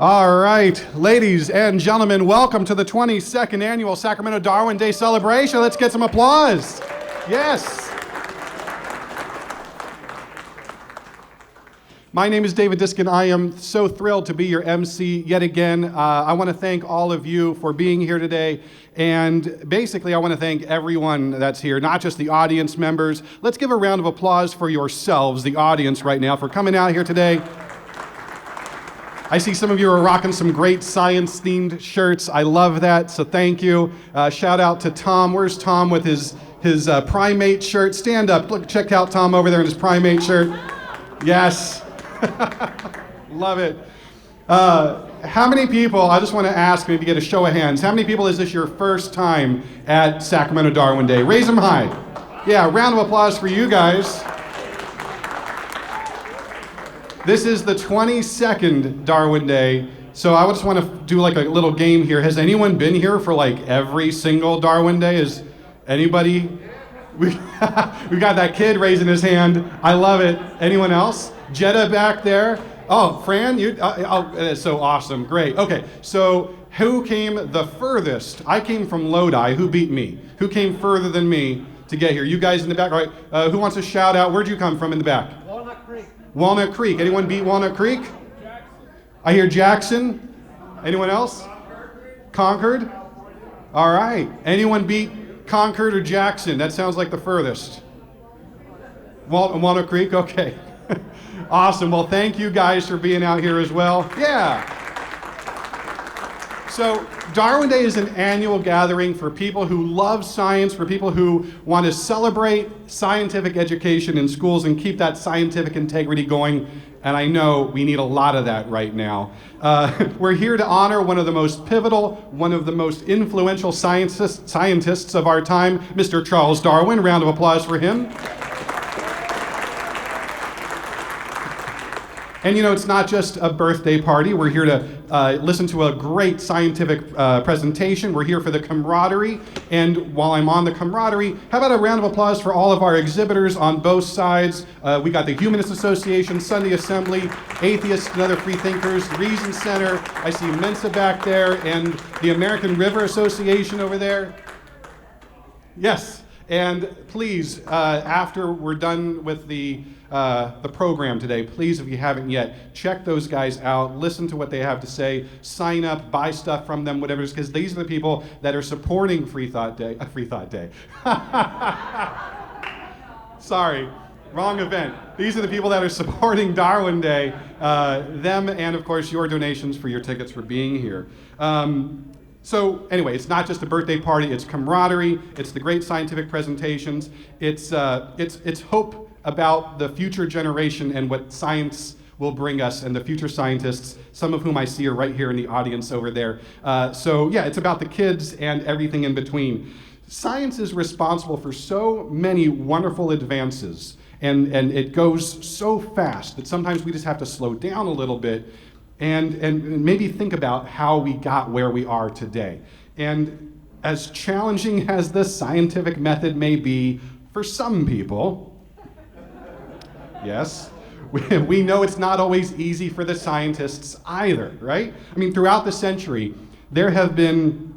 All right, ladies and gentlemen, welcome to the 22nd Annual Sacramento Darwin Day Celebration. Let's get some applause. Yes. My name is David Diskin. I am so thrilled to be your MC yet again. I want to thank all of you for being here today. And basically, I want to thank everyone that's here, not just the audience members. Let's give a round of applause for yourselves, the audience right now, for coming out here today. I see some of you are rocking some great science-themed shirts. I love that, so thank you. Shout out to Tom. Where's Tom with his primate shirt? Stand up. Look, check out Tom over there in his primate shirt. Yes. Love it. How many people, I just want to ask, maybe get a show of hands, how many people is this your first time at Sacramento Darwin Day? Raise them high. Yeah, round of applause for you guys. This is the 22nd Darwin Day, so I just want to do like a little game here. Has anyone been here for like every single Darwin Day? Is anybody? We got that kid raising his hand. I love it. Anyone else? Jetta back there. Oh, Fran, that's so awesome. Great. Okay, so who came the furthest? I came from Lodi. Who beat me? Who came further than me to get here? You guys in the back. All right. Who wants to shout out? Where'd you come from in the back? Walnut Creek. Anyone beat Walnut Creek? Jackson. I hear Jackson. Anyone else? Concord. All right. Anyone beat Concord or Jackson? That sounds like the furthest. Walnut Creek? Okay. Awesome. Well, thank you guys for being out here as well. Yeah. So Darwin Day is an annual gathering for people who love science, for people who want to celebrate scientific education in schools and keep that scientific integrity going. And I know we need a lot of that right now. We're here to honor one of the most pivotal, one of the most influential scientists of our time, Mr. Charles Darwin. Round of applause for him. And you know, it's not just a birthday party. We're here to listen to a great scientific presentation. We're here for the camaraderie. And while I'm on the camaraderie, how about a round of applause for all of our exhibitors on both sides? We got the Humanist Association, Sunday Assembly, Atheists and Other Free Thinkers, the Reason Center. I see Mensa back there, and the American River Association over there. Yes, and please, after we're done with the program today, please, if you haven't yet, check those guys out, listen to what they have to say, sign up, buy stuff from them, whatever it is, because these are the people that are supporting Free Thought Day. Sorry, wrong event. These are the people that are supporting Darwin Day, them and, of course, your donations for your tickets for being here. So anyway, it's not just a birthday party, it's camaraderie, it's the great scientific presentations, it's hope about the future generation and what science will bring us and the future scientists, some of whom I see are right here in the audience over there. So yeah, it's about the kids and everything in between. Science is responsible for so many wonderful advances, and it goes so fast that sometimes we just have to slow down a little bit and maybe think about how we got where we are today. And as challenging as the scientific method may be for some people, yes, we know it's not always easy for the scientists either, right? I mean, throughout the century, there have been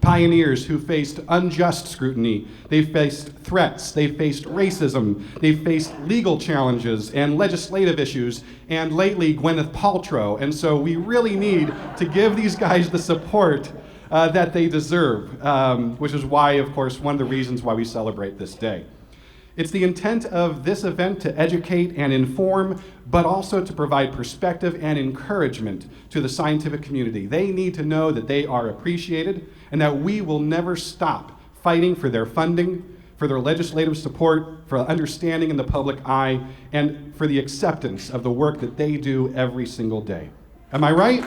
pioneers who faced unjust scrutiny. They faced threats, they faced racism, they faced legal challenges and legislative issues, and lately Gwyneth Paltrow. And so we really need to give these guys the support that they deserve, which is why, of course, one of the reasons why we celebrate this day. It's the intent of this event to educate and inform, but also to provide perspective and encouragement to the scientific community. They need to know that they are appreciated and that we will never stop fighting for their funding, for their legislative support, for understanding in the public eye, and for the acceptance of the work that they do every single day. Am I right?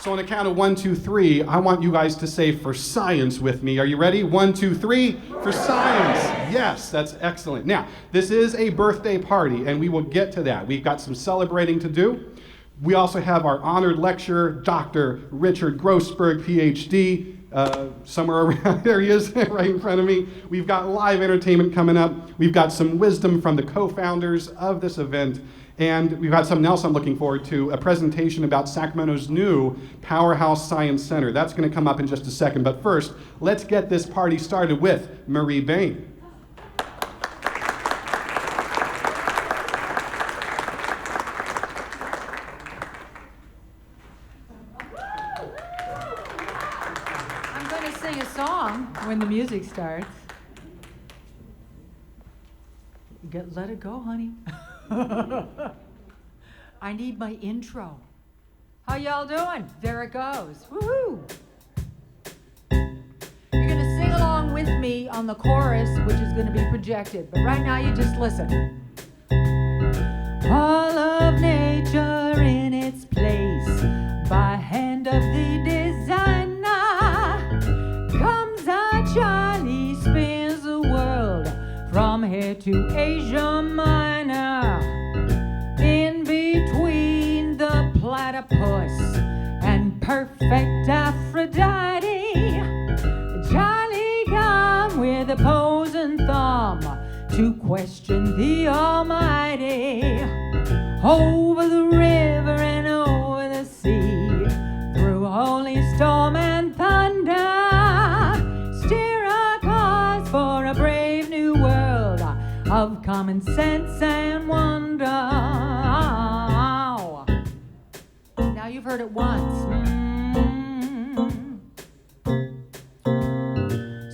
So on the count of 1, 2, 3, I want you guys to say "for science" with me. Are you ready? 1, 2, 3, for science. Yes, that's excellent. Now, this is a birthday party, and we will get to that. We've got some celebrating to do. We also have our honored lecturer, Dr. Richard Grosberg, PhD. somewhere around there he is right in front of me. We've got live entertainment coming up. We've got some wisdom from the co-founders of this event. And we've got something else I'm looking forward to, a presentation about Sacramento's new Powerhouse Science Center. That's going to come up in just a second. But first, let's get this party started with Marie Bain. When the music starts. Let it go, honey. I need my intro. How y'all doing? There it goes. Woohoo! You're gonna sing along with me on the chorus, which is gonna be projected. But right now you just listen. All of nature in its place, by hand of the designer. Charlie spins the world from here to Asia Minor. In between the platypus and perfect Aphrodite, Charlie come with a posing thumb to question the Almighty. Over the river and over the sea, through holy storm and thunder, for a brave new world of common sense and wonder. Now you've heard it once.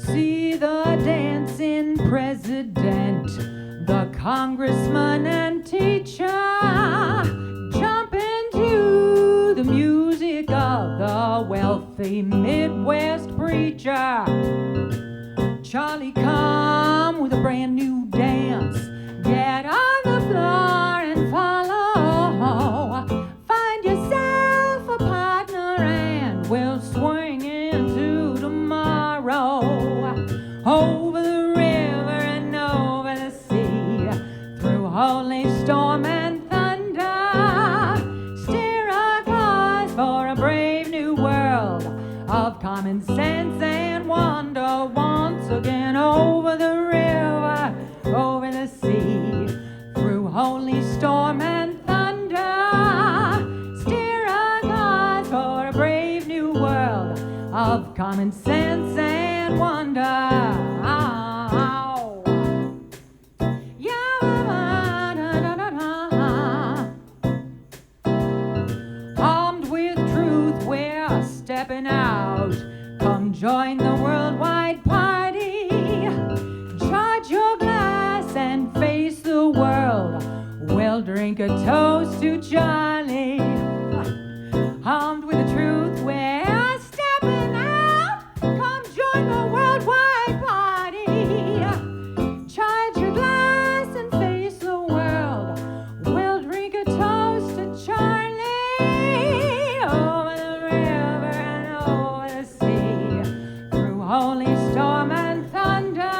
See the dancing president, the congressman and teacher, jump into the music of the wealthy Midwest preacher. Charlie come with a brand new dance. Get on the floor and follow. Find yourself a partner and we'll swing into tomorrow. Over the river and over the sea, through holy storm and thunder, steer a course for a brave new world of common sense and wonder. Once again, over the river, over the sea, through holy storm and thunder, steer a course for a brave new world of common sense and wonder. Armed with truth, we're stepping out. Come join the worldwide party. Charge your glass and face the world. We'll drink a toast to Charlie. Armed with the truth, we're stepping out. Come join the worldwide party. Charge your glass and face the world. We'll drink a toast to Charlie. Over the river and over the sea, through holy storm and thunder,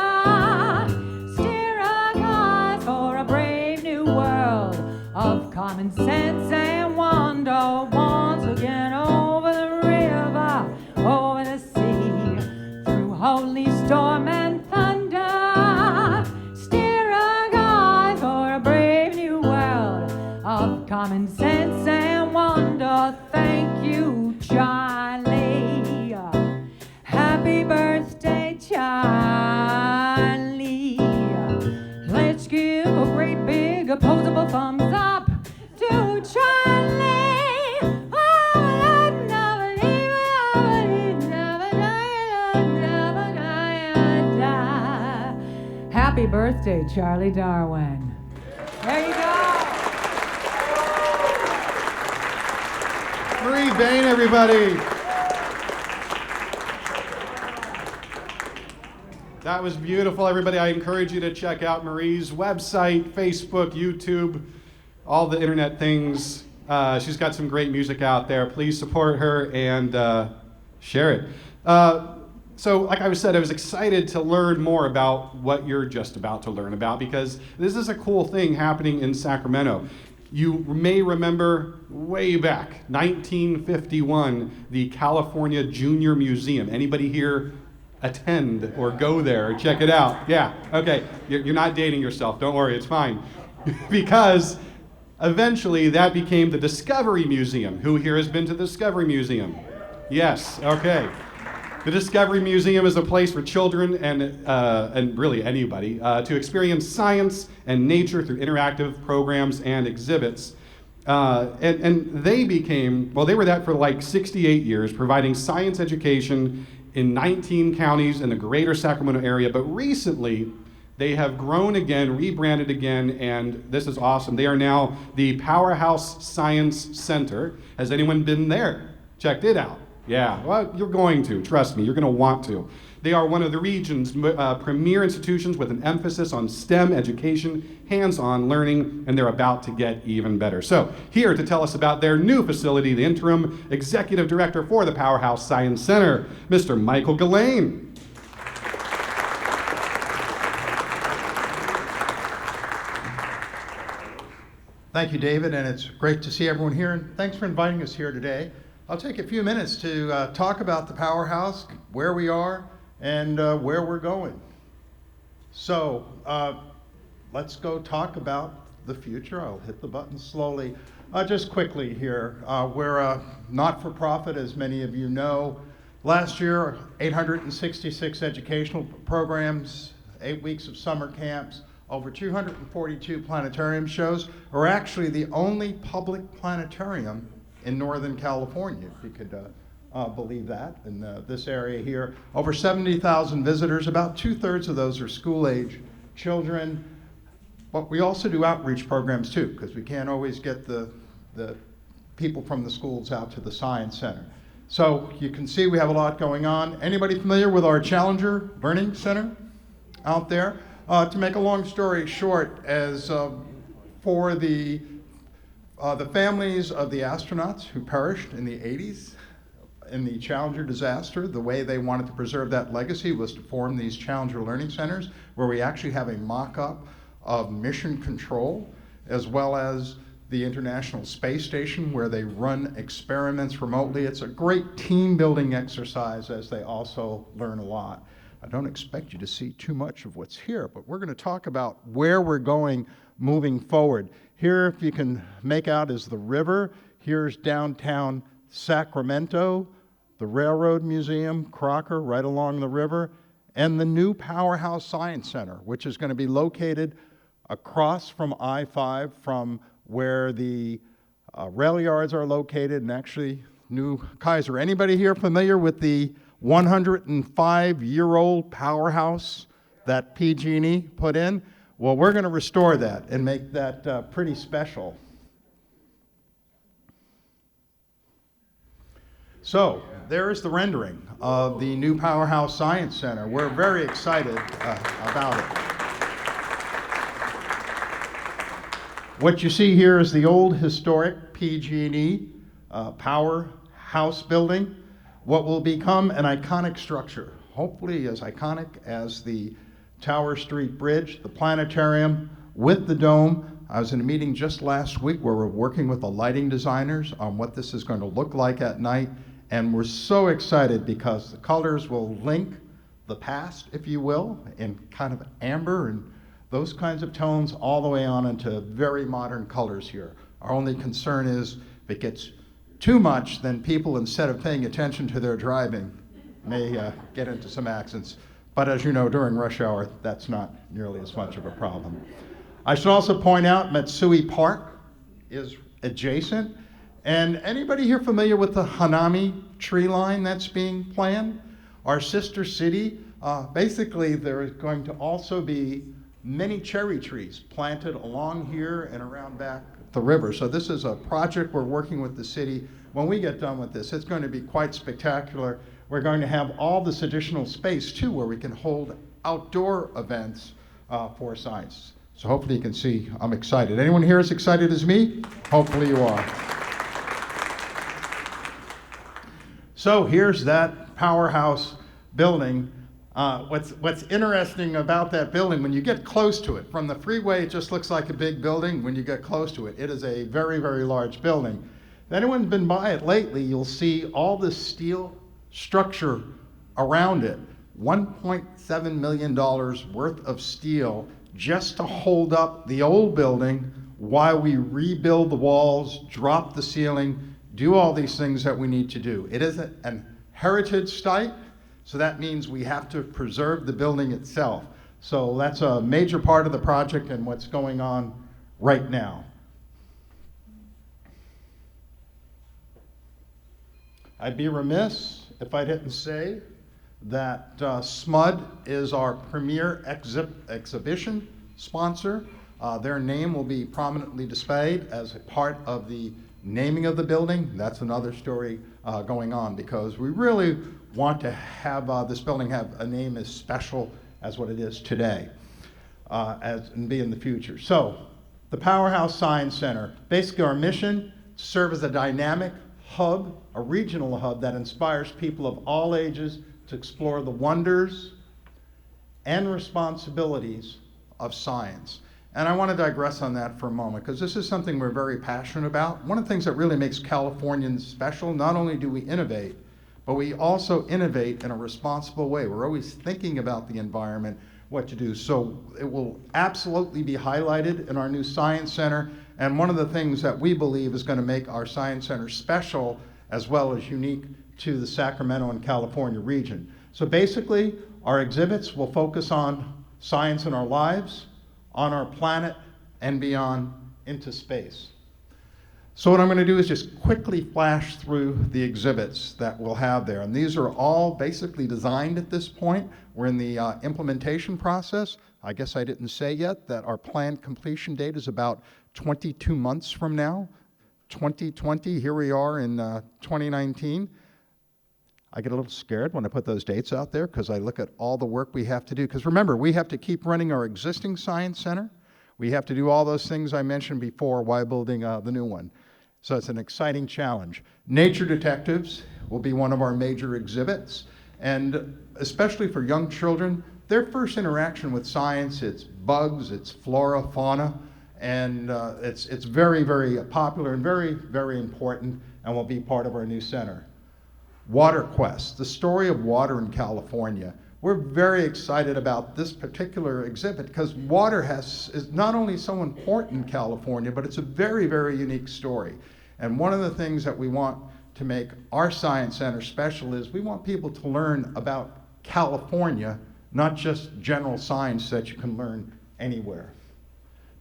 steer a course for a brave new world of common sense and wonder. Once again, over the river, over the sea, through holy storm and thunder, steer a course for a brave new world of common sense and wonder. Thank you, Charlie. Happy birthday, Charlie. Let's give a great big opposable thumbs up to Charlie. Happy birthday, Charlie Darwin. There you go. Marie Bain, everybody. That was beautiful, everybody. I encourage you to check out Marie's website, Facebook, YouTube, all the internet things. She's got some great music out there. Please support her and share it. So, like I said, I was excited to learn more about what you're just about to learn about, because this is a cool thing happening in Sacramento. You may remember way back, 1951, the California Junior Museum. Anybody here attend or go there or check it out? Yeah, okay. You're not dating yourself. Don't worry, it's fine. Because eventually that became the Discovery Museum. Who here has been to the Discovery Museum? Yes, okay. The Discovery Museum is a place for children and really anybody to experience science and nature through interactive programs and exhibits. And they became, well, they were that for like 68 years, providing science education in 19 counties in the greater Sacramento area. But recently, they have grown again, rebranded again, and this is awesome. They are now the Powerhouse Science Center. Has anyone been there? Checked it out? Yeah, well, you're going to, trust me, you're going to want to. They are one of the region's premier institutions with an emphasis on STEM education, hands-on learning, and they're about to get even better. So, here to tell us about their new facility, the interim executive director for the Powerhouse Science Center, Mr. Michael Gillane. Thank you, David, and it's great to see everyone here, and thanks for inviting us here today. I'll take a few minutes to talk about the Powerhouse, where we are, and where we're going. So let's go talk about the future. I'll hit the button slowly. Just quickly here, we're a not-for-profit, as many of you know. Last year, 866 educational programs, 8 weeks of summer camps, over 242 planetarium shows. We're actually the only public planetarium in Northern California, if you could believe that, in this area here. Over 70,000 visitors, about 2/3 of those are school-age children. But we also do outreach programs too, because we can't always get the people from the schools out to the Science Center. So you can see we have a lot going on. Anybody familiar with our Challenger Learning Center out there? To make a long story short, as for the families of the astronauts who perished in the 80s in the Challenger disaster, the way they wanted to preserve that legacy was to form these Challenger Learning Centers, where we actually have a mock-up of mission control, as well as the International Space Station, where they run experiments remotely. It's a great team-building exercise, as they also learn a lot. I don't expect you to see too much of what's here, but we're going to talk about where we're going moving forward. Here, if you can make out, is the river. Here's downtown Sacramento, the Railroad Museum, Crocker, right along the river, and the new Powerhouse Science Center, which is going to be located across from I-5 from where the rail yards are located, and actually New Kaiser. Anybody here familiar with the 105-year-old powerhouse that PG&E put in? Well, we're going to restore that and make that pretty special. So there's the rendering of the new Powerhouse Science Center. We're very excited about it. What you see here is the old historic PG&E powerhouse building, what will become an iconic structure, hopefully as iconic as the Tower Street Bridge, the planetarium with the dome. I was in a meeting just last week where we're working with the lighting designers on what this is going to look like at night, and we're so excited because the colors will link the past, if you will, in kind of amber and those kinds of tones all the way on into very modern colors here. Our only concern is if it gets too much, then people, instead of paying attention to their driving, may get into some accidents. But as you know, during rush hour, that's not nearly as much of a problem. I should also point out Matsui Park is adjacent. And anybody here familiar with the Hanami tree line that's being planned? Our sister city, basically there is going to also be many cherry trees planted along here and around back the river. So this is a project we're working with the city. When we get done with this, it's going to be quite spectacular. We're going to have all this additional space too, where we can hold outdoor events for science. So hopefully you can see I'm excited. Anyone here as excited as me? Hopefully you are. So here's that powerhouse building. What's interesting about that building, when you get close to it, from the freeway it just looks like a big building. When you get close to it, it is a very, very large building. If anyone's been by it lately, you'll see all this steel structure around it. $1.7 million worth of steel just to hold up the old building while we rebuild the walls, drop the ceiling, do all these things that we need to do. It is a heritage site, so that means we have to preserve the building itself. So that's a major part of the project and what's going on right now. I'd be remiss if I didn't say that SMUD is our premier exhibition sponsor. Their name will be prominently displayed as a part of the naming of the building. That's another story going on, because we really want to have this building have a name as special as what it is today and be in the future. So the Powerhouse Science Center, basically our mission, to serve as a dynamic hub, a regional hub that inspires people of all ages to explore the wonders and responsibilities of science. And I want to digress on that for a moment, because this is something we're very passionate about. One of the things that really makes Californians special, not only do we innovate, but we also innovate in a responsible way. We're always thinking about the environment, what to do. So it will absolutely be highlighted in our new Science Center. And one of the things that we believe is going to make our Science Center special as well as unique to the Sacramento and California region. So basically, our exhibits will focus on science in our lives, on our planet, and beyond into space. So what I'm going to do is just quickly flash through the exhibits that we'll have there. And these are all basically designed at this point. We're in the implementation process. I guess I didn't say yet that our planned completion date is about 22 months from now. 2020, here we are in 2019. I get a little scared when I put those dates out there, because I look at all the work we have to do. Because remember, we have to keep running our existing science center. We have to do all those things I mentioned before while building the new one. So it's an exciting challenge. Nature detectives will be one of our major exhibits. And especially for young children, their first interaction with science, it's bugs, it's flora, fauna, and it's very, very popular and very, very important, and will be part of our new center. Water Quest, the story of water in California. We're very excited about this particular exhibit because water is not only so important in California, but it's a very, very unique story. And one of the things that we want to make our Science Center special is we want people to learn about California, not just general science that you can learn anywhere.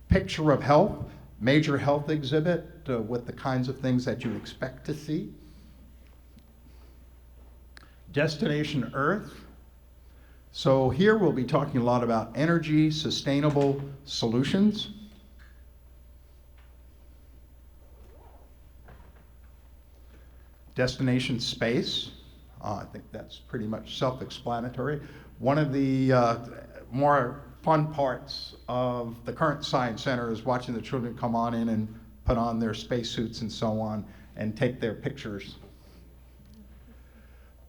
Picture of Health, major health exhibit with the kinds of things that you expect to see. Destination Earth. So here we'll be talking a lot about energy, sustainable solutions. Destination Space. I think that's pretty much self-explanatory. One of the more fun parts of the current Science Center is watching the children come on in and put on their spacesuits and so on and take their pictures.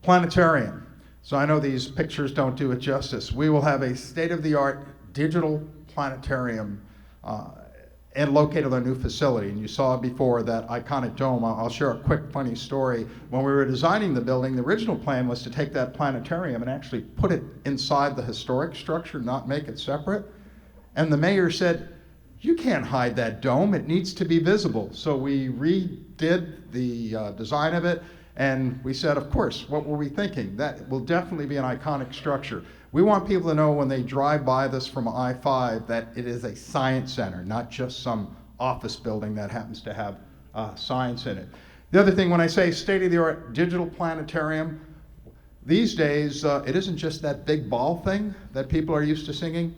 Planetarium. So I know these pictures don't do it justice. We will have a state-of-the-art digital planetarium and located our new facility. And you saw before that iconic dome. I'll share a quick funny story. When we were designing the building, the original plan was to take that planetarium and actually put it inside the historic structure, not make it separate. And the mayor said, "You can't hide that dome, it needs to be visible." So we redid the design of it, and we said, of course, what were we thinking? That will definitely be an iconic structure. We want people to know when they drive by this from I-5 that it is a science center, not just some office building that happens to have science in it. The other thing, when I say state-of-the-art digital planetarium, these days it isn't just that big ball thing that people are used to seeing.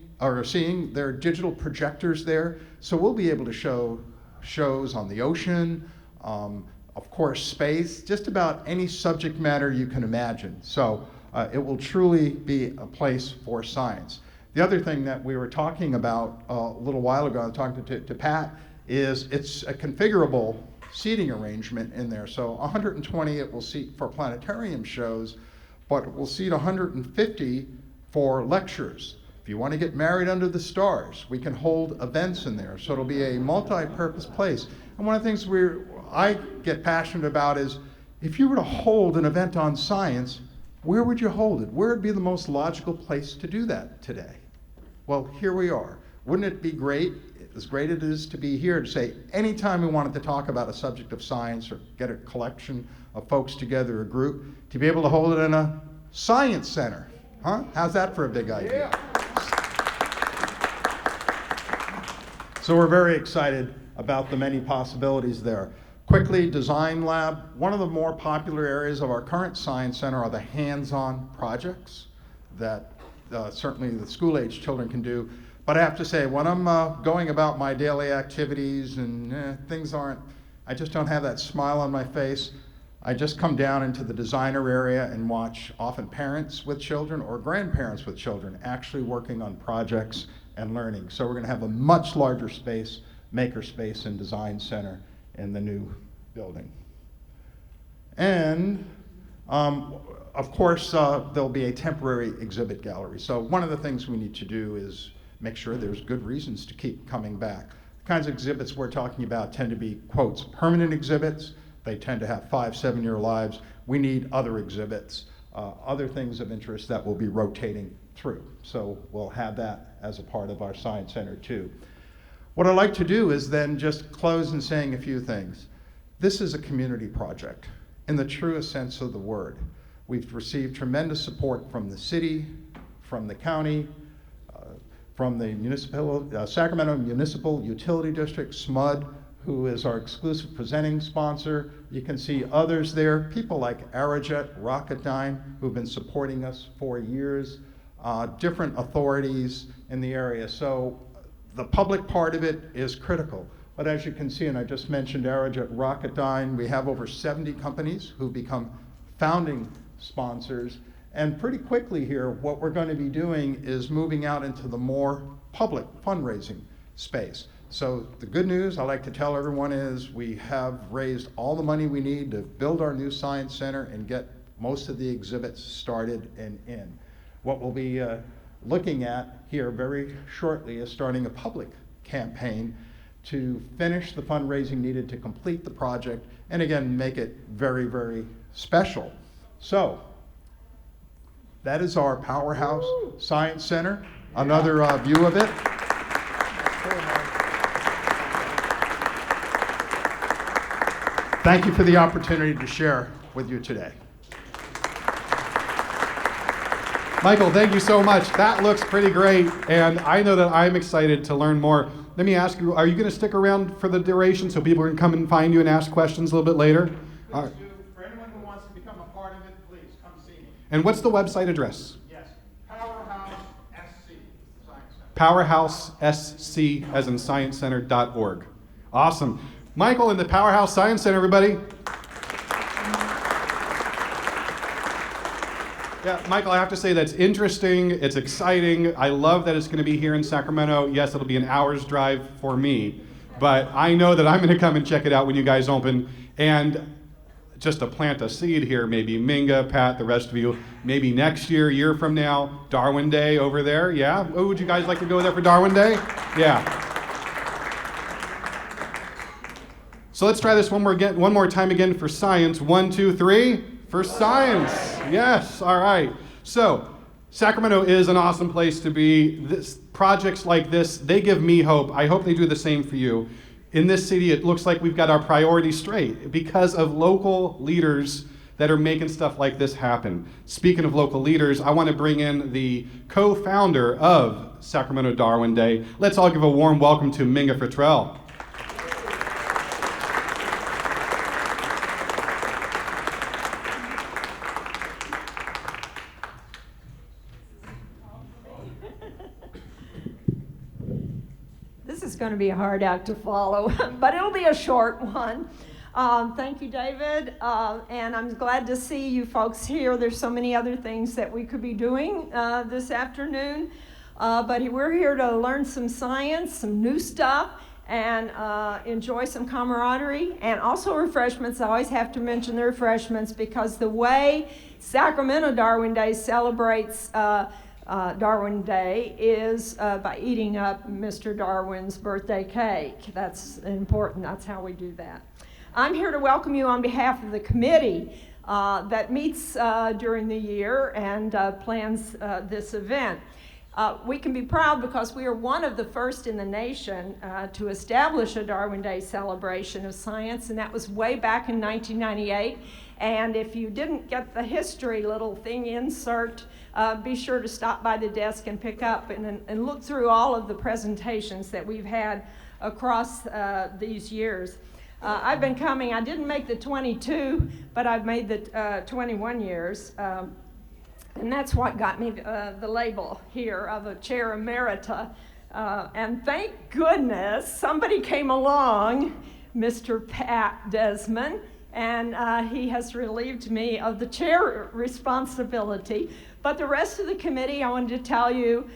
There are digital projectors there, so we'll be able to show shows on the ocean, of course space, just about any subject matter you can imagine. So it will truly be a place for science. The other thing that we were talking about a little while ago, I'm talking to Pat, is it's a configurable seating arrangement in there. So 120 it will seat for planetarium shows, but it will seat 150 for lectures. If you want to get married under the stars, we can hold events in there. So it'll be a multi-purpose place. And one of the things I get passionate about is, if you were to hold an event on science, where would you hold it? Where would be the most logical place to do that today? Well, here we are. Wouldn't it be great, as great it is to be here, to say anytime we wanted to talk about a subject of science or get a collection of folks together, a group, to be able to hold it in a science center? Huh? How's that for a big idea? So we're very excited about the many possibilities there. Quickly, design lab. One of the more popular areas of our current science center are the hands-on projects that certainly the school-age children can do. But I have to say, when I'm going about my daily activities and things I just don't have that smile on my face, I just come down into the designer area and watch often parents with children or grandparents with children actually working on projects and learning. So we're going to have a much larger space, maker space and design center in the new building. And of course, there'll be a temporary exhibit gallery. So one of the things we need to do is make sure there's good reasons to keep coming back. The kinds of exhibits we're talking about tend to be, quotes, permanent exhibits. They tend to have 5-7-year lives. We need other exhibits, other things of interest that will be rotating through. So we'll have that as a part of our Science Center too. What I'd like to do is then just close in saying a few things. This is a community project in the truest sense of the word. We've received tremendous support from the city, from the county, from the Sacramento Municipal Utility District, SMUD, who is our exclusive presenting sponsor. You can see others there, people like Aerojet, Rocketdyne, who've been supporting us for years, different authorities in the area. So the public part of it is critical. But as you can see, and I just mentioned Aerojet, Rocketdyne, we have over 70 companies who've become founding sponsors. And pretty quickly here, what we're going to be doing is moving out into the more public fundraising space. So the good news I like to tell everyone is we have raised all the money we need to build our new science center and get most of the exhibits started and in. What we'll be looking at here very shortly is starting a public campaign to finish the fundraising needed to complete the project and again make it very, very special. So that is our Powerhouse Science Center. Another view of it. Thank you for the opportunity to share with you today. Michael, thank you so much. That looks pretty great, and I know that I'm excited to learn more. Let me ask you, are you going to stick around for the duration so people can come and find you and ask questions a little bit later? Please do. For anyone who wants to become a part of it, please come see me. And what's the website address? Yes, Powerhouse SC Science Center. Powerhouse SC as in sciencecenter.org. Awesome. Michael in the Powerhouse Science Center, everybody. Yeah, Michael, I have to say that's interesting. It's exciting. I love that it's going to be here in Sacramento. Yes, it'll be an hour's drive for me, but I know that I'm going to come and check it out when you guys open. And just to plant a seed here, maybe Minga, Pat, the rest of you, maybe next year from now, Darwin Day over there. Yeah? Oh, would you guys like to go there for Darwin Day? Yeah. So let's try this one more time again for science. 1, 2, 3. For science. Yes. All right. So Sacramento is an awesome place to be. Projects like this, they give me hope. I hope they do the same for you. In this city, it looks like we've got our priorities straight because of local leaders that are making stuff like this happen. Speaking of local leaders, I want to bring in the co-founder of Sacramento Darwin Day. Let's all give a warm welcome to Minga Futrell. Going to be a hard act to follow, but it'll be a short one. Thank you, David, and I'm glad to see you folks here. There's so many other things that we could be doing this afternoon, but we're here to learn some science, some new stuff, and enjoy some camaraderie, and also refreshments. I always have to mention the refreshments because the way Sacramento Darwin Day celebrates Darwin Day is by eating up Mr. Darwin's birthday cake. That's important. That's how we do that. I'm here to welcome you on behalf of the committee that meets during the year and plans this event. We can be proud because we are one of the first in the nation to establish a Darwin Day celebration of science, and that was way back in 1998. And if you didn't get the history little thing insert, be sure to stop by the desk and pick up and look through all of the presentations that we've had across these years. I've been coming, I didn't make the 22, but I've made the 21 years. And that's what got me the label here of a chair emerita. And thank goodness somebody came along, Mr. Pat Desmond, and he has relieved me of the chair responsibility. But the rest of the committee, I wanted to tell you,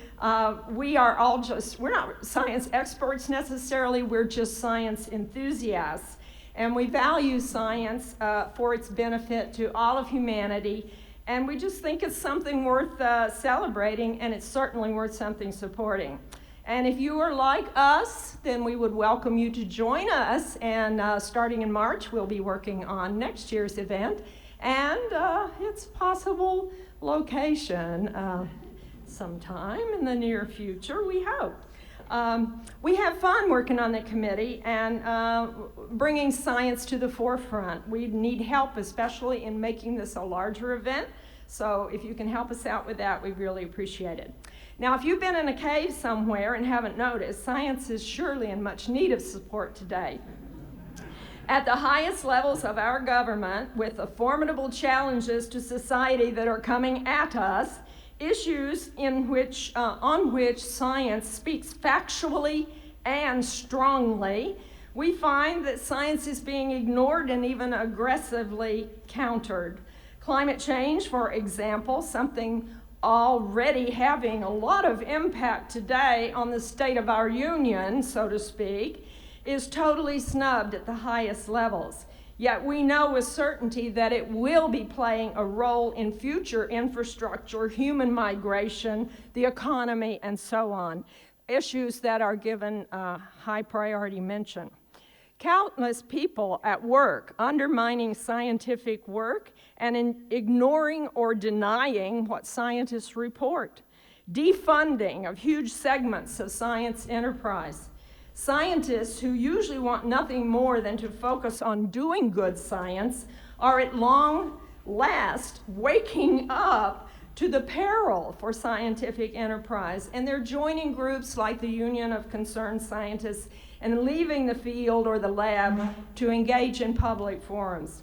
we're not science experts necessarily, we're just science enthusiasts. And we value science for its benefit to all of humanity. And we just think it's something worth celebrating, and it's certainly worth something supporting. And if you are like us, then we would welcome you to join us. And starting in March, we'll be working on next year's event and its possible location sometime in the near future, we hope. We have fun working on the committee and bringing science to the forefront. We need help, especially in making this a larger event. So if you can help us out with that, we really appreciate it. Now, if you've been in a cave somewhere and haven't noticed, science is surely in much need of support today. At the highest levels of our government, with the formidable challenges to society that are coming at us, issues on which science speaks factually and strongly, we find that science is being ignored and even aggressively countered. Climate change, for example, something already having a lot of impact today on the state of our union, so to speak, is totally snubbed at the highest levels. Yet we know with certainty that it will be playing a role in future infrastructure, human migration, the economy, and so on, issues that are given high priority mention. Countless people at work undermining scientific work and ignoring or denying what scientists report. Defunding of huge segments of science enterprise. Scientists who usually want nothing more than to focus on doing good science are at long last waking up to the peril for scientific enterprise, and they're joining groups like the Union of Concerned Scientists and leaving the field or the lab to engage in public forums.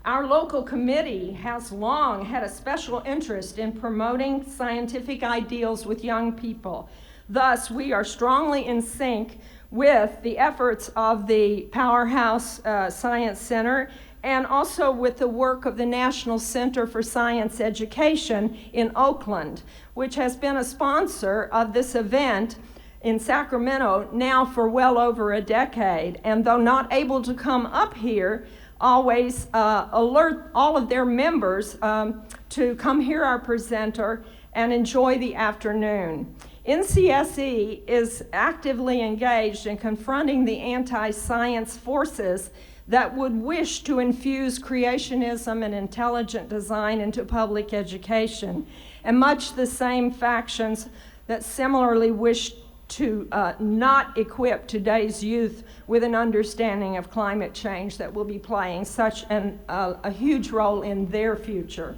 Our local committee has long had a special interest in promoting scientific ideals with young people. Thus, we are strongly in sync with the efforts of the Powerhouse Science Center and also with the work of the National Center for Science Education in Oakland, which has been a sponsor of this event in Sacramento now for well over a decade. And though not able to come up here, always alert all of their members to come hear our presenter and enjoy the afternoon. NCSE is actively engaged in confronting the anti-science forces that would wish to infuse creationism and intelligent design into public education, and much the same factions that similarly wish to not equip today's youth with an understanding of climate change that will be playing such a huge role in their future.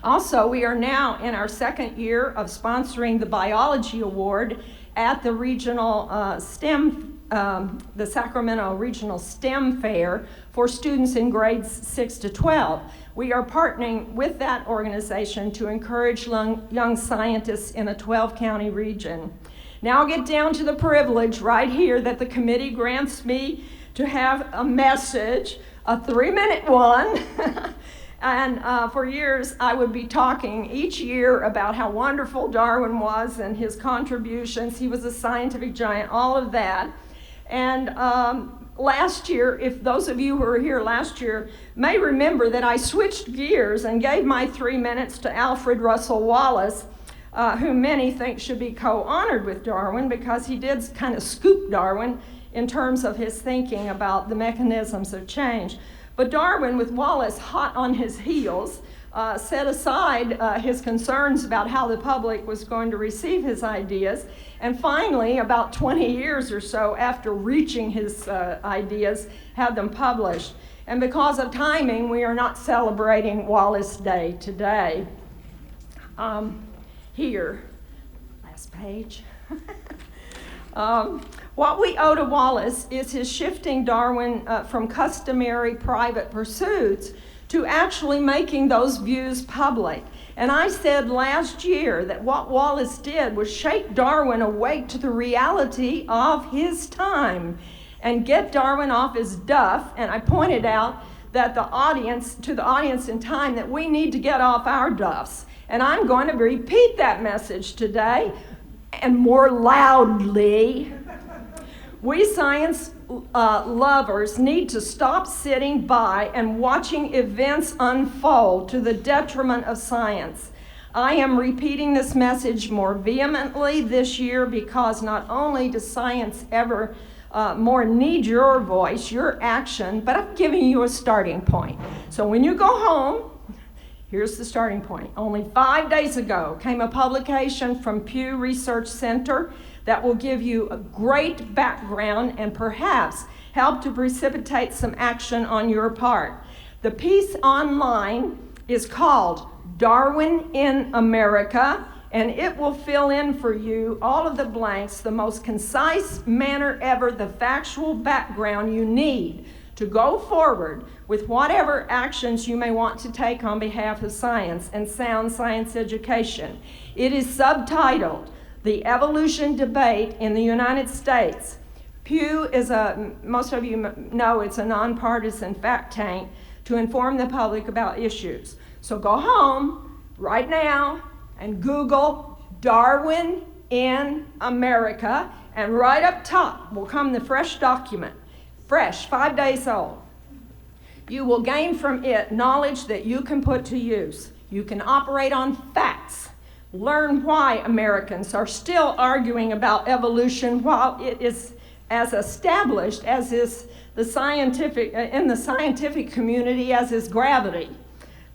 Also, we are now in our second year of sponsoring the Biology Award at the regional the Sacramento Regional STEM Fair for students in grades 6 to 12. We are partnering with that organization to encourage young scientists in a 12-county region. Now I'll get down to the privilege right here that the committee grants me to have a message, a 3-minute one. And for years, I would be talking each year about how wonderful Darwin was and his contributions. He was a scientific giant, all of that. And last year, if those of you who were here last year may remember that I switched gears and gave my 3 minutes to Alfred Russel Wallace, who many think should be co-honored with Darwin because he did kind of scoop Darwin in terms of his thinking about the mechanisms of change. But Darwin, with Wallace hot on his heels, set aside his concerns about how the public was going to receive his ideas, and finally, about 20 years or so after reaching his ideas, had them published. And because of timing, we are not celebrating Wallace Day today. Here, last page. What we owe to Wallace is his shifting Darwin from customary private pursuits to actually making those views public. And I said last year that what Wallace did was shake Darwin awake to the reality of his time and get Darwin off his duff. And I pointed out that to the audience in time, that we need to get off our duffs. And I'm going to repeat that message today, and more loudly. We science lovers need to stop sitting by and watching events unfold to the detriment of science. I am repeating this message more vehemently this year because not only does science ever more need your voice, your action, but I'm giving you a starting point. So when you go home, here's the starting point. Only 5 days ago came a publication from Pew Research Center that will give you a great background and perhaps help to precipitate some action on your part. The piece online is called Darwin in America, and it will fill in for you all of the blanks, the most concise manner ever, the factual background you need to go forward with whatever actions you may want to take on behalf of science and sound science education. It is subtitled, The Evolution Debate in the United States. Pew is most of you know, it's a nonpartisan fact tank to inform the public about issues. So go home right now and Google Darwin in America, and right up top will come the fresh document. Fresh, 5 days old. You will gain from it knowledge that you can put to use. You can operate on facts. Learn why Americans are still arguing about evolution while it is as established as is the scientific in the scientific community as is gravity.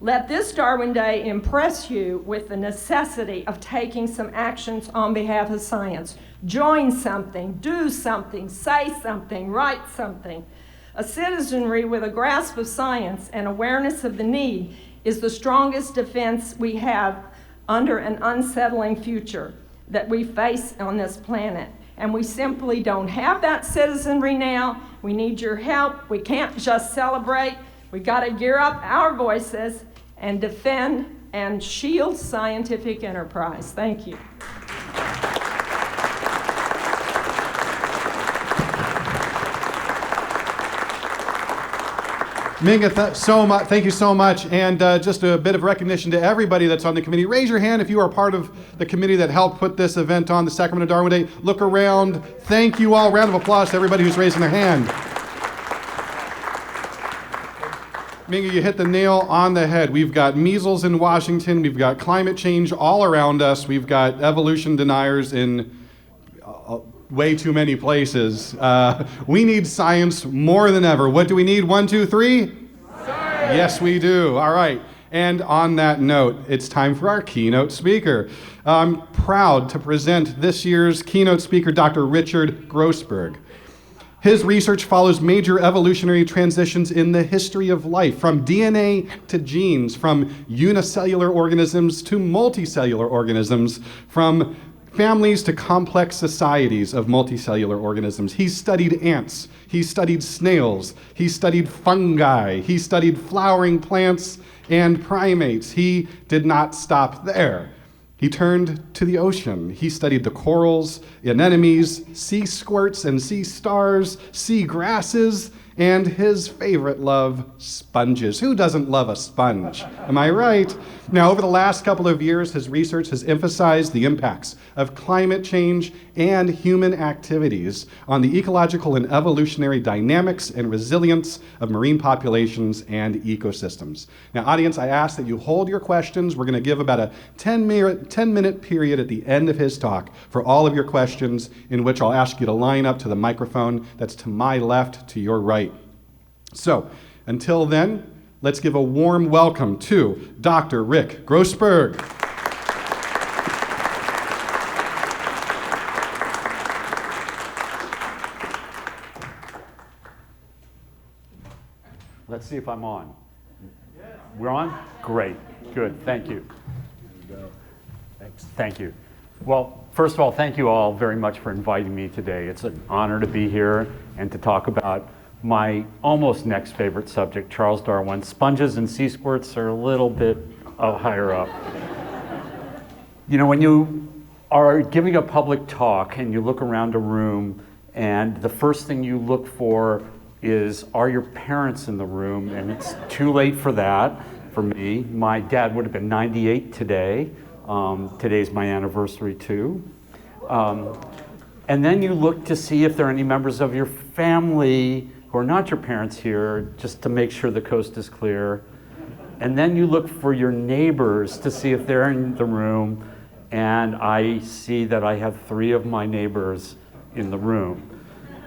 Let this Darwin Day impress you with the necessity of taking some actions on behalf of science. Join something, do something, say something, write something. A citizenry with a grasp of science and awareness of the need is the strongest defense we have under an unsettling future that we face on this planet. And we simply don't have that citizenry now. We need your help. We can't just celebrate. We got to gear up our voices and defend and shield scientific enterprise. Thank you. Minga, thank you so much. And just a bit of recognition to everybody that's on the committee. Raise your hand if you are part of the committee that helped put this event on, the Sacramento Darwin Day. Look around. Thank you all. Round of applause to everybody who's raising their hand. Minga, you hit the nail on the head. We've got measles in Washington. We've got climate change all around us. We've got evolution deniers in way too many places. We need science more than ever. What do we need? 1, 2, 3? Science! Yes, we do. All right. And on that note, it's time for our keynote speaker. I'm proud to present this year's keynote speaker, Dr. Richard Grosberg. His research follows major evolutionary transitions in the history of life, from DNA to genes, from unicellular organisms to multicellular organisms, from families to complex societies of multicellular organisms. He studied ants, he studied snails, he studied fungi, he studied flowering plants and primates. He did not stop there. He turned to the ocean. He studied the corals, anemones, sea squirts and sea stars, sea grasses, and his favorite love, sponges. Who doesn't love a sponge? Am I right? Now, over the last couple of years, his research has emphasized the impacts of climate change and human activities on the ecological and evolutionary dynamics and resilience of marine populations and ecosystems. Now, audience, I ask that you hold your questions. We're going to give about a 10-minute period at the end of his talk for all of your questions, in which I'll ask you to line up to the microphone that's to my left, to your right. So, until then, let's give a warm welcome to Dr. Rick Grosberg. Let's see if I'm on. We're on? Great. Good. Thank you. Thanks. Thank you. Well, first of all, thank you all very much for inviting me today. It's an honor to be here and to talk about my almost next favorite subject, Charles Darwin. Sponges and sea squirts are a little bit higher up. You know, when you are giving a public talk and you look around a room and the first thing you look for is, are your parents in the room? And it's too late for that for me. My dad would have been 98 today. Today's my anniversary too. And then you look to see if there are any members of your family who are not your parents here, just to make sure the coast is clear. And then you look for your neighbors to see if they're in the room. And I see that I have 3 of my neighbors in the room.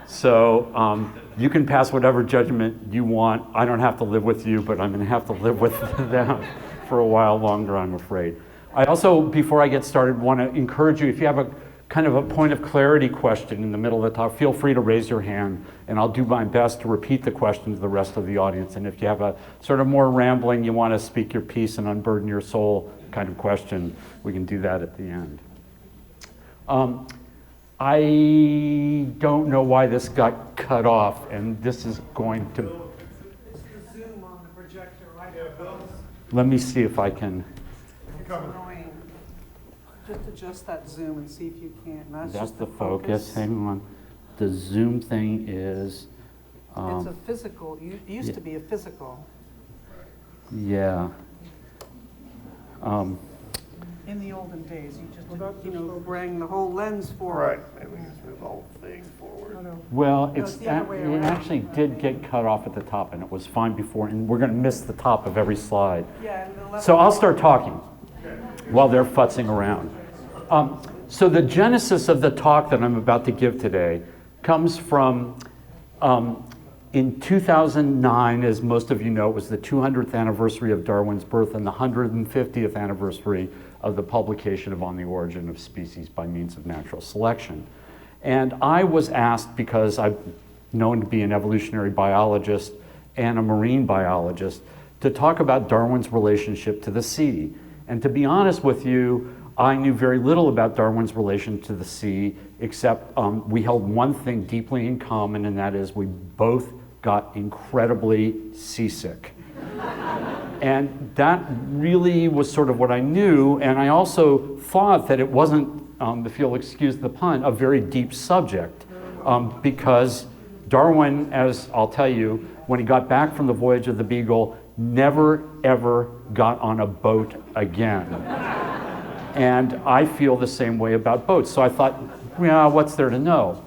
So you can pass whatever judgment you want. I don't have to live with you, but I'm going to have to live with them for a while longer, I'm afraid. I also, before I get started, want to encourage you, if you have a kind of a point of clarity question in the middle of the talk, feel free to raise your hand, and I'll do my best to repeat the question to the rest of the audience. And if you have a sort of more rambling, you want to speak your piece and unburden your soul kind of question, we can do that at the end. I don't know why this got cut off, and this is going to... It's the zoom on the projector, right? Let me see if I can... It's annoying. Just adjust that zoom and see if you can. That's just the focus. Hang on. The zoom thing is... It's a physical. It used to be a physical. Yeah. In the olden days, you just, bring the whole lens forward. Right, maybe just move the whole thing forward. Well, No, it's the other way around. it actually did get cut off at the top, and it was fine before, and we're going to miss the top of every slide. Yeah, and the left So I'll start talking while they're futzing around. So the genesis of the talk that I'm about to give today comes from in 2009, as most of you know, it was the 200th anniversary of Darwin's birth and the 150th anniversary of the publication of On the Origin of Species by Means of Natural Selection. And I was asked, because I'm known to be an evolutionary biologist and a marine biologist, to talk about Darwin's relationship to the sea. And to be honest with you, I knew very little about Darwin's relation to the sea, except we held one thing deeply in common, and that is we both got incredibly seasick. And that really was sort of what I knew, and I also thought that it wasn't, if you'll excuse the pun, a very deep subject, because Darwin, as I'll tell you, when he got back from the voyage of the Beagle, never ever got on a boat again. And I feel the same way about boats. So I thought, yeah, what's there to know?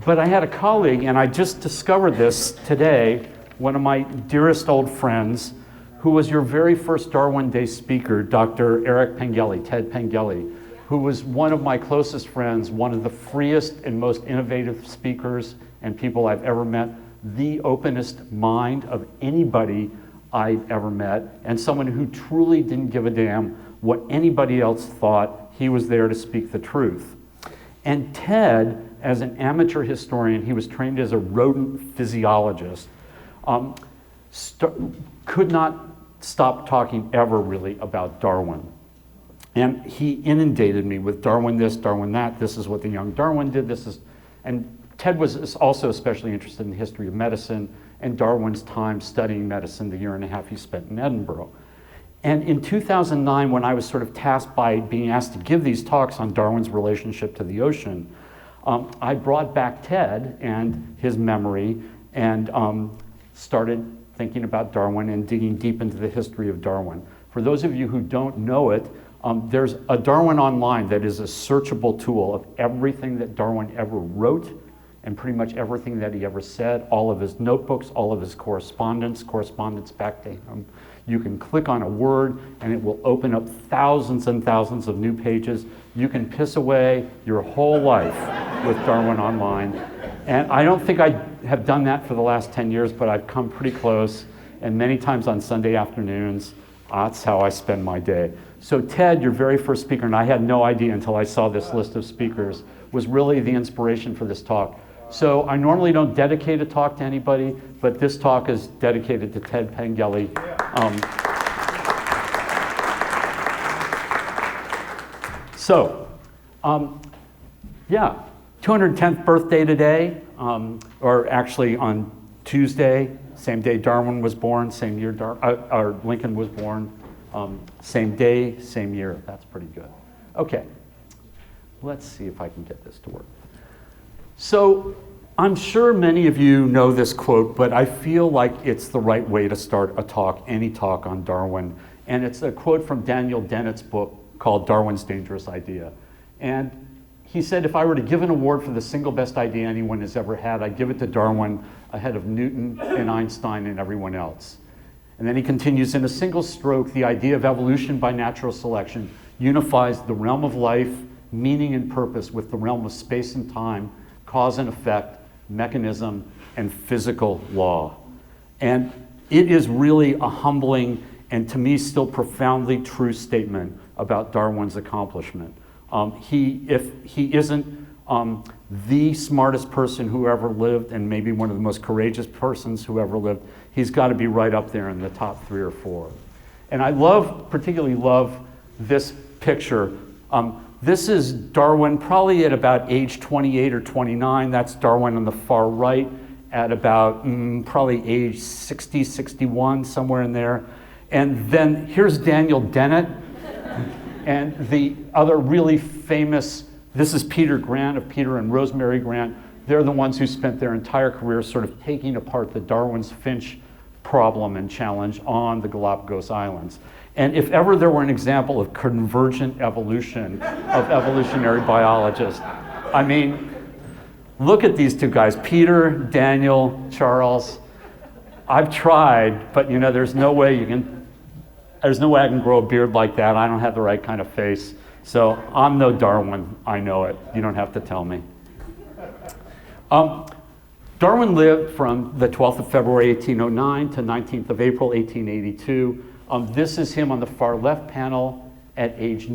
But I had a colleague, and I just discovered this today, one of my dearest old friends, who was your very first Darwin Day speaker, Dr. Eric Pengelly, Ted Pengelly, who was one of my closest friends, one of the freest and most innovative speakers and people I've ever met, the openest mind of anybody I've ever met, and someone who truly didn't give a damn what anybody else thought. He was there to speak the truth. And Ted, as an amateur historian, he was trained as a rodent physiologist, could not stop talking ever really about Darwin. And he inundated me with Darwin this, Darwin that, this is what the young Darwin did, this is, and Ted was also especially interested in the history of medicine and Darwin's time studying medicine, the year and a half he spent in Edinburgh. And in 2009, when I was sort of tasked by being asked to give these talks on Darwin's relationship to the ocean, I brought back Ted and his memory, and started thinking about Darwin and digging deep into the history of Darwin. For those of you who don't know it, there's a Darwin Online that is a searchable tool of everything that Darwin ever wrote and pretty much everything that he ever said, all of his notebooks, all of his correspondence back to him. You can click on a word and it will open up thousands and thousands of new pages. You can piss away your whole life with Darwin Online. And I don't think I have done that for the last 10 years, but I've come pretty close. And many times on Sunday afternoons, that's how I spend my day. So Ted, your very first speaker, and I had no idea until I saw this list of speakers, was really the inspiration for this talk. So I normally don't dedicate a talk to anybody, but this talk is dedicated to Ted Pengelly. Yeah, 210th birthday today, or actually on Tuesday, same day Darwin was born, same year Lincoln was born, same day, same year. That's pretty good. Okay, let's see if I can get this to work. So I'm sure many of you know this quote, but I feel like it's the right way to start a talk, any talk on Darwin. And it's a quote from Daniel Dennett's book called Darwin's Dangerous Idea. And he said, if I were to give an award for the single best idea anyone has ever had, I'd give it to Darwin ahead of Newton and Einstein and everyone else. And then he continues, in a single stroke, the idea of evolution by natural selection unifies the realm of life, meaning and purpose with the realm of space and time, cause and effect, mechanism, and physical law. And it is really a humbling and to me still profoundly true statement about Darwin's accomplishment. If he isn't the smartest person who ever lived and maybe one of the most courageous persons who ever lived, he's got to be right up there in the top 3 or 4. And I particularly love this picture. This is Darwin probably at about age 28 or 29. That's Darwin on the far right at about probably age 60, 61, somewhere in there. And then here's Daniel Dennett. And the other really famous, this is Peter Grant of Peter and Rosemary Grant. They're the ones who spent their entire career sort of taking apart the Darwin's finch problem and challenge on the Galapagos Islands. And if ever there were an example of convergent evolution of evolutionary biologists, I mean, look at these 2 guys, Peter, Daniel, Charles. I've tried, but there's no way I can grow a beard like that. I don't have the right kind of face. So I'm no Darwin. I know it. You don't have to tell me. Darwin lived from the 12th of February, 1809 to 19th of April, 1882. This is him on the far left panel at age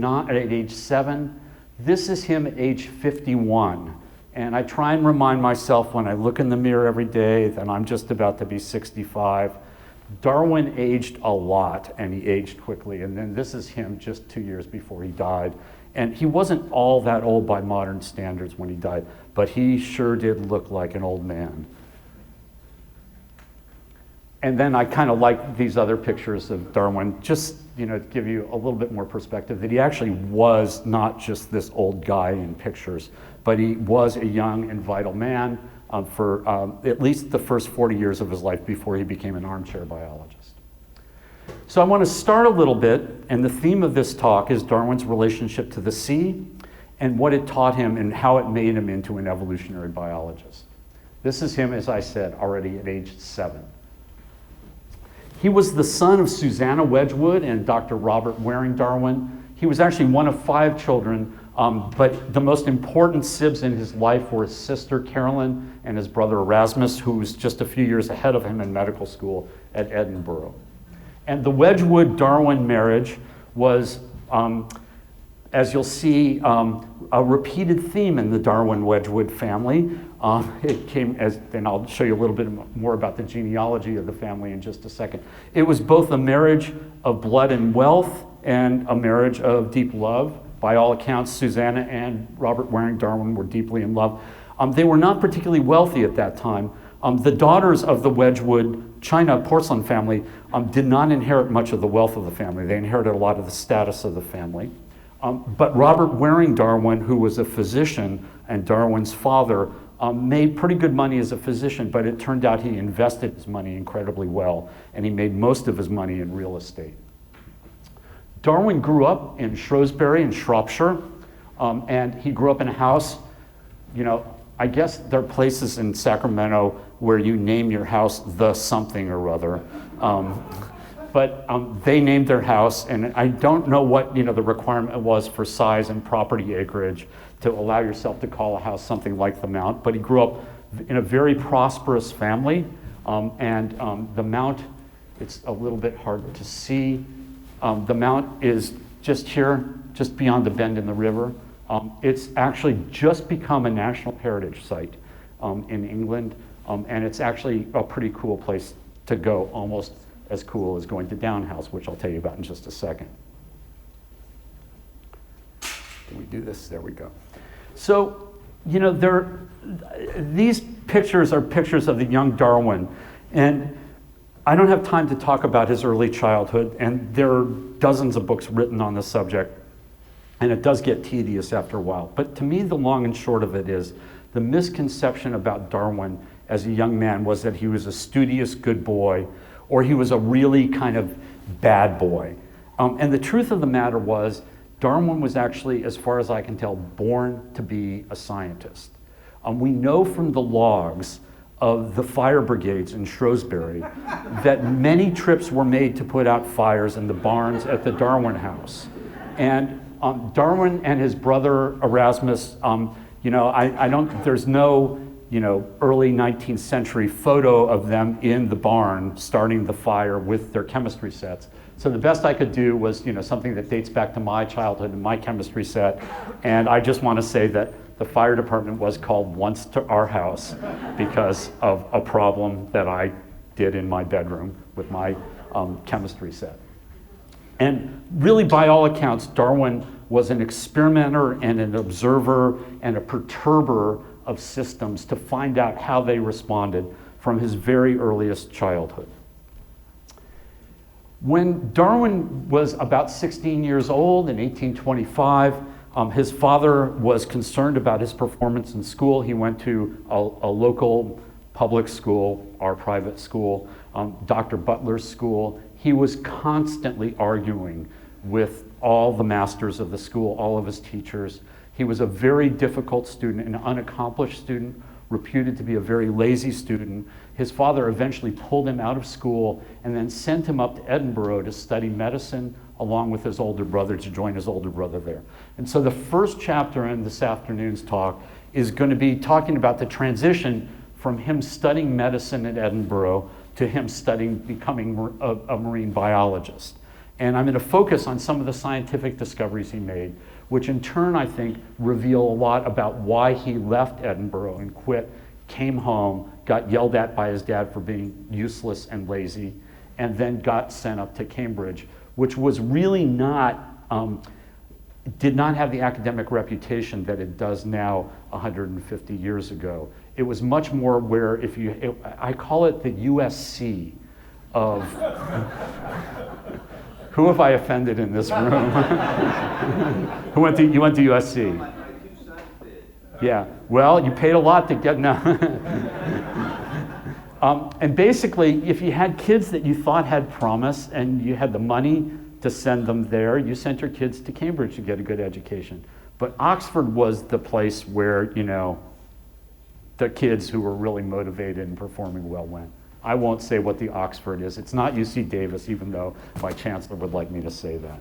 7. This is him at age 51. And I try and remind myself when I look in the mirror every day that I'm just about to be 65. Darwin aged a lot, and he aged quickly. And then this is him just 2 years before he died. And he wasn't all that old by modern standards when he died, but he sure did look like an old man. And then I kind of like these other pictures of Darwin, just to give you a little bit more perspective, that he actually was not just this old guy in pictures, but he was a young and vital man for at least the first 40 years of his life before he became an armchair biologist. So I want to start a little bit, and the theme of this talk is Darwin's relationship to the sea and what it taught him and how it made him into an evolutionary biologist. This is him, as I said, already at age 7. He was the son of Susanna Wedgwood and Dr. Robert Waring Darwin. He was actually one of 5 children, but the most important sibs in his life were his sister Carolyn and his brother Erasmus, who was just a few years ahead of him in medical school at Edinburgh. And the Wedgwood-Darwin marriage was, as you'll see, a repeated theme in the Darwin-Wedgwood family. It came as, and I'll show you a little bit more about the genealogy of the family in just a second. It was both a marriage of blood and wealth and a marriage of deep love. By all accounts, Susanna and Robert Waring Darwin were deeply in love. They were not particularly wealthy at that time. The daughters of the Wedgwood China porcelain family did not inherit much of the wealth of the family. They inherited a lot of the status of the family. But Robert Waring Darwin, who was a physician and Darwin's father, made pretty good money as a physician, but it turned out he invested his money incredibly well, and he made most of his money in real estate. Darwin grew up in Shrewsbury in Shropshire, and he grew up in a house, I guess there are places in Sacramento where you name your house the something or other. But they named their house, and I don't know what the requirement was for size and property acreage to allow yourself to call a house something like the Mount. But he grew up in a very prosperous family, and the Mount, it's a little bit hard to see. The Mount is just here, just beyond the bend in the river. It's actually just become a National Heritage Site in England, and it's actually a pretty cool place to go, almost as cool as going to Down House, which I'll tell you about in just a second. Can we do this? There we go. So, these pictures are pictures of the young Darwin, and I don't have time to talk about his early childhood, and there are dozens of books written on the subject, and it does get tedious after a while. But to me, the long and short of it is, the misconception about Darwin as a young man was that he was a studious good boy, or he was a really kind of bad boy. And the truth of the matter was, Darwin was actually, as far as I can tell, born to be a scientist. We know from the logs of the fire brigades in Shrewsbury that many trips were made to put out fires in the barns at the Darwin house. And Darwin and his brother Erasmus, there's no early 19th century photo of them in the barn starting the fire with their chemistry sets. So the best I could do was something that dates back to my childhood and my chemistry set. And I just want to say that the fire department was called once to our house because of a problem that I did in my bedroom with my chemistry set. And really, by all accounts, Darwin was an experimenter and an observer and a perturber of systems to find out how they responded from his very earliest childhood. When Darwin was about 16 years old in 1825, his father was concerned about his performance in school. He went to a local public school, our private school, Dr. Butler's school. He was constantly arguing with all the masters of the school, all of his teachers. He was a very difficult student, an unaccomplished student, reputed to be a very lazy student. His father eventually pulled him out of school and then sent him up to Edinburgh to study medicine along with his older brother, to join his older brother there. And so the first chapter in this afternoon's talk is going to be talking about the transition from him studying medicine at Edinburgh to him becoming a marine biologist. And I'm going to focus on some of the scientific discoveries he made, which in turn, I think, reveal a lot about why he left Edinburgh and quit, came home, got yelled at by his dad for being useless and lazy, and then got sent up to Cambridge, which was really did not have the academic reputation that it does now 150 years ago. It was much more where, I call it the USC of... Who have I offended in this room? You went to USC? My two sons did. Yeah, well, you paid a lot to get, no. And basically, if you had kids that you thought had promise and you had the money to send them there, you sent your kids to Cambridge to get a good education. But Oxford was the place where, the kids who were really motivated and performing well went. I won't say what the Oxford is. It's not UC Davis, even though my chancellor would like me to say that.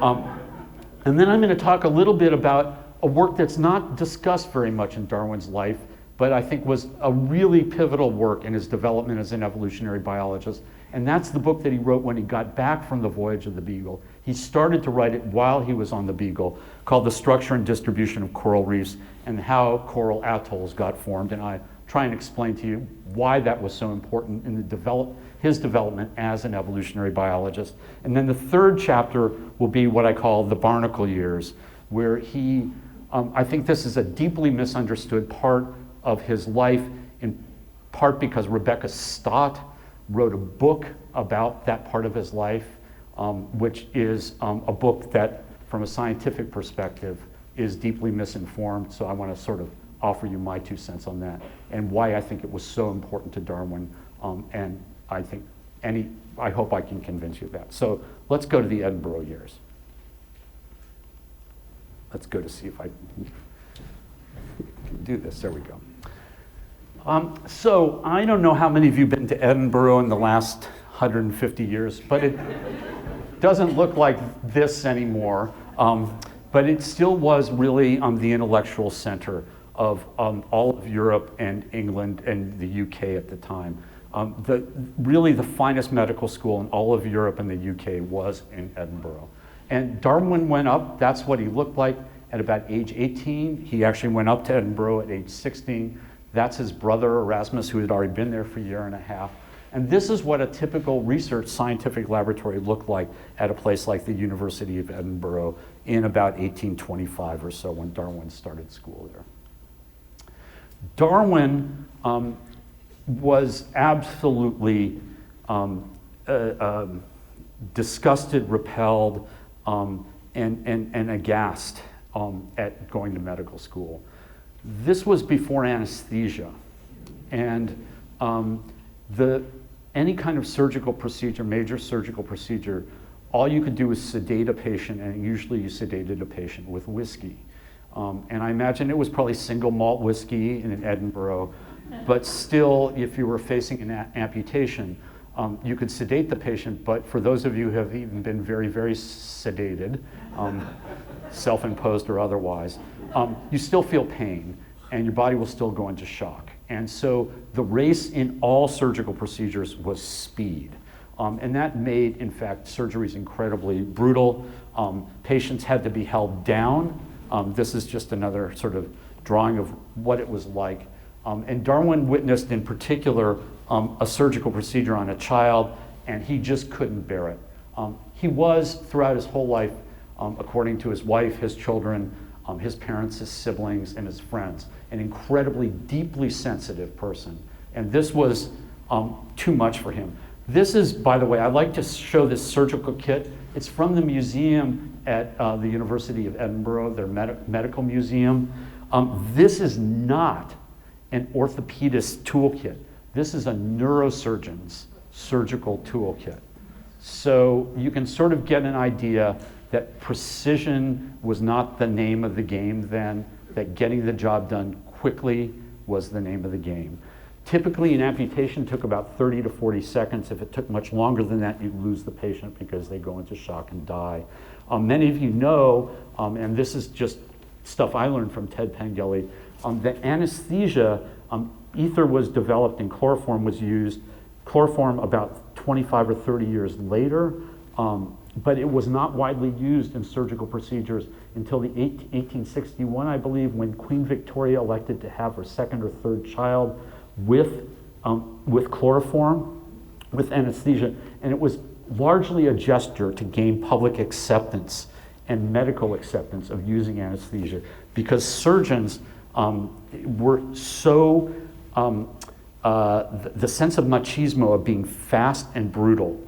And then I'm going to talk a little bit about a work that's not discussed very much in Darwin's life, but I think was a really pivotal work in his development as an evolutionary biologist. And that's the book that he wrote when he got back from the voyage of the Beagle. He started to write it while he was on the Beagle, called The Structure and Distribution of Coral Reefs and How Coral Atolls Got Formed. And I try and explain to you why that was so important in his development as an evolutionary biologist. And then the third chapter will be what I call the barnacle years, where he, I think this is a deeply misunderstood part of his life, in part because Rebecca Stott wrote a book about that part of his life, which is a book that, from a scientific perspective, is deeply misinformed. So I want to sort of offer you my 2 cents on that and why I think it was so important to Darwin. And I think I hope I can convince you of that. So let's go to the Edinburgh years. Let's go to see if I can do this. There we go. So I don't know how many of you have been to Edinburgh in the last 150 years, but it doesn't look like this anymore. But it still was really the intellectual center of all of Europe and England and the UK at the time. Really the finest medical school in all of Europe and the UK was in Edinburgh. And Darwin went up, that's what he looked like at about age 18. He actually went up to Edinburgh at age 16. That's his brother Erasmus, who had already been there for a year and a half. And this is what a typical research scientific laboratory looked like at a place like the University of Edinburgh in about 1825 or so, when Darwin started school there. Darwin was absolutely disgusted, repelled, and aghast at going to medical school. This was before anesthesia, and any kind of surgical procedure, major surgical procedure, all you could do was sedate a patient, and usually you sedated a patient with whiskey. And I imagine it was probably single malt whiskey in Edinburgh, but still, if you were facing an amputation, you could sedate the patient, but for those of you who have even been very, very sedated, self-imposed or otherwise, you still feel pain, and your body will still go into shock. And so the race in all surgical procedures was speed. And that made, in fact, surgeries incredibly brutal. Patients had to be held down. This is just another sort of drawing of what it was like. And Darwin witnessed, in particular, a surgical procedure on a child, and he just couldn't bear it. He was, throughout his whole life, according to his wife, his children, his parents, his siblings, and his friends, an incredibly deeply sensitive person. And this was too much for him. This is, by the way, I'd like to show this surgical kit. It's from the museum at the University of Edinburgh, their medical museum. This is not an orthopedist's toolkit. This is a neurosurgeon's surgical toolkit. So you can sort of get an idea that precision was not the name of the game then, that getting the job done quickly was the name of the game. Typically, an amputation took about 30 to 40 seconds. If it took much longer than that, you'd lose the patient because they go into shock and die. Many of you know, and this is just stuff I learned from Ted Pengelly, that anesthesia, ether was developed and chloroform was used. Chloroform about 25 or 30 years later, but it was not widely used in surgical procedures until the 1861, I believe, when Queen Victoria elected to have her second or third child with chloroform, with anesthesia, and it was largely a gesture to gain public acceptance and medical acceptance of using anesthesia, because surgeons were so, the sense of machismo, of being fast and brutal,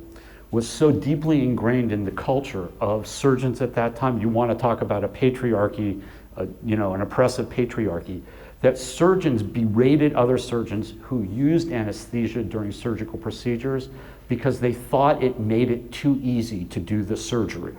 was so deeply ingrained in the culture of surgeons at that time. You want to talk about a patriarchy, an oppressive patriarchy, that surgeons berated other surgeons who used anesthesia during surgical procedures because they thought it made it too easy to do the surgery.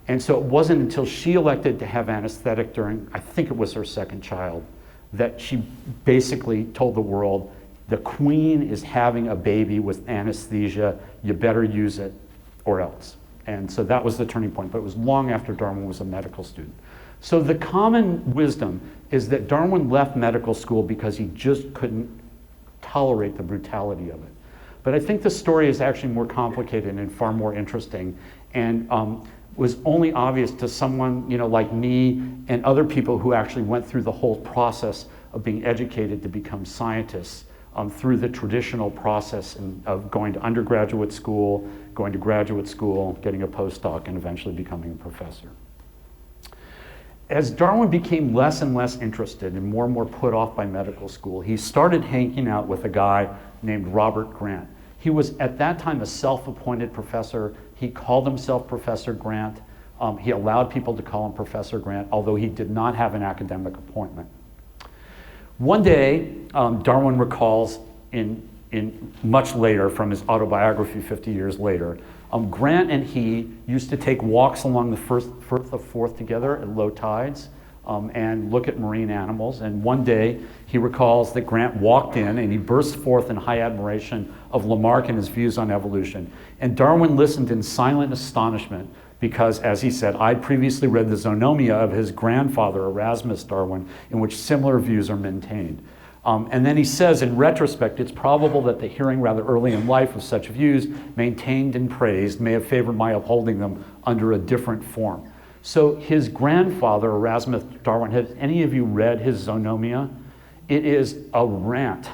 And so it wasn't until she elected to have anesthetic during, I think it was her second child, that she basically told the world, the Queen is having a baby with anesthesia, you better use it or else. And so that was the turning point, but it was long after Darwin was a medical student. So the common wisdom is that Darwin left medical school because he just couldn't tolerate the brutality of it. But I think the story is actually more complicated and far more interesting, and was only obvious to someone like me and other people who actually went through the whole process of being educated to become scientists through the traditional process of going to undergraduate school, going to graduate school, getting a postdoc, and eventually becoming a professor. As Darwin became less and less interested and more put off by medical school, he started hanging out with a guy named Robert Grant. He was at that time a self-appointed professor. He called himself Professor Grant. He allowed people to call him Professor Grant, although he did not have an academic appointment. One day, Darwin recalls in much later from his autobiography 50 years later, Grant and he used to take walks along the Firth of Forth together at low tides and look at marine animals. And one day he recalls that Grant walked in and he burst forth in high admiration of Lamarck and his views on evolution. And Darwin listened in silent astonishment because, as he said, I'd previously read the Zoonomia of his grandfather, Erasmus Darwin, in which similar views are maintained. And then he says, in retrospect, it's probable that the hearing rather early in life of such views, maintained and praised, may have favored my upholding them under a different form. So his grandfather, Erasmus Darwin, have any of you read his Zoonomia? It is a rant,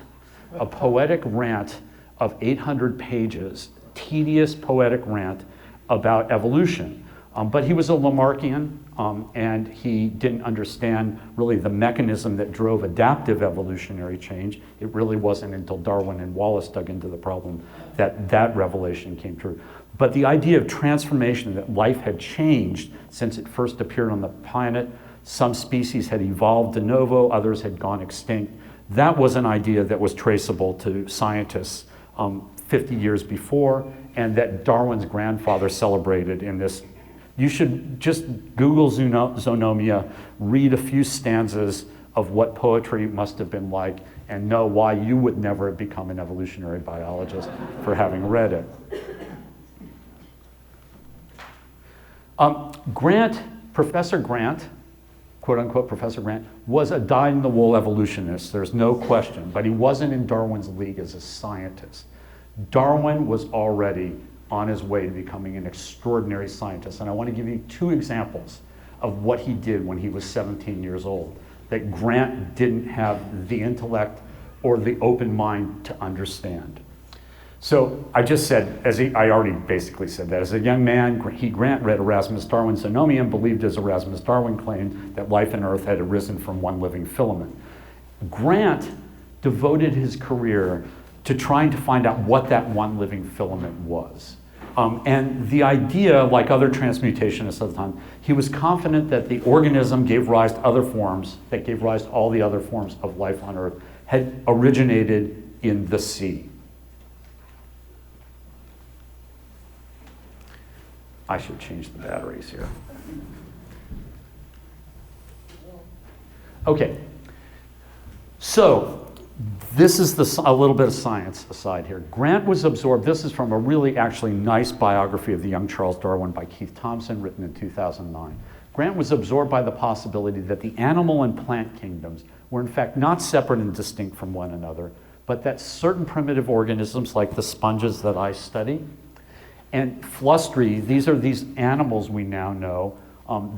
a poetic rant of 800 pages, tedious poetic rant about evolution. But he was a Lamarckian, and he didn't understand really the mechanism that drove adaptive evolutionary change. It really wasn't until Darwin and Wallace dug into the problem that that revelation came true. But the idea of transformation, that life had changed since it first appeared on the planet, some species had evolved de novo, others had gone extinct, that was an idea that was traceable to scientists 50 years before, and that Darwin's grandfather celebrated in this. You should just Google Zoonomia, read a few stanzas of what poetry must have been like, and know why you would never have become an evolutionary biologist for having read it. Professor Grant, quote unquote Professor Grant, was a dyed-in-the-wool evolutionist, there's no question, but he wasn't in Darwin's league as a scientist. Darwin was already on his way to becoming an extraordinary scientist. And I want to give you two examples of what he did when he was 17 years old, that Grant didn't have the intellect or the open mind to understand. So I just said, I already basically said that. As a young man, Grant read Erasmus Darwin's Zoonomia and believed, as Erasmus Darwin claimed, that life on Earth had arisen from one living filament. Grant devoted his career to trying to find out what that one living filament was. And the idea, like other transmutationists of the time, he was confident that the organism gave rise to other forms, that gave rise to all the other forms of life on Earth, had originated in the sea. I should change the batteries here. Okay, so this is a little bit of science aside here. Grant was absorbed, this is from a really actually nice biography of the young Charles Darwin by Keith Thompson, written in 2009. Grant was absorbed by the possibility that the animal and plant kingdoms were in fact not separate and distinct from one another, but that certain primitive organisms like the sponges that I study, and flustri, these are these animals we now know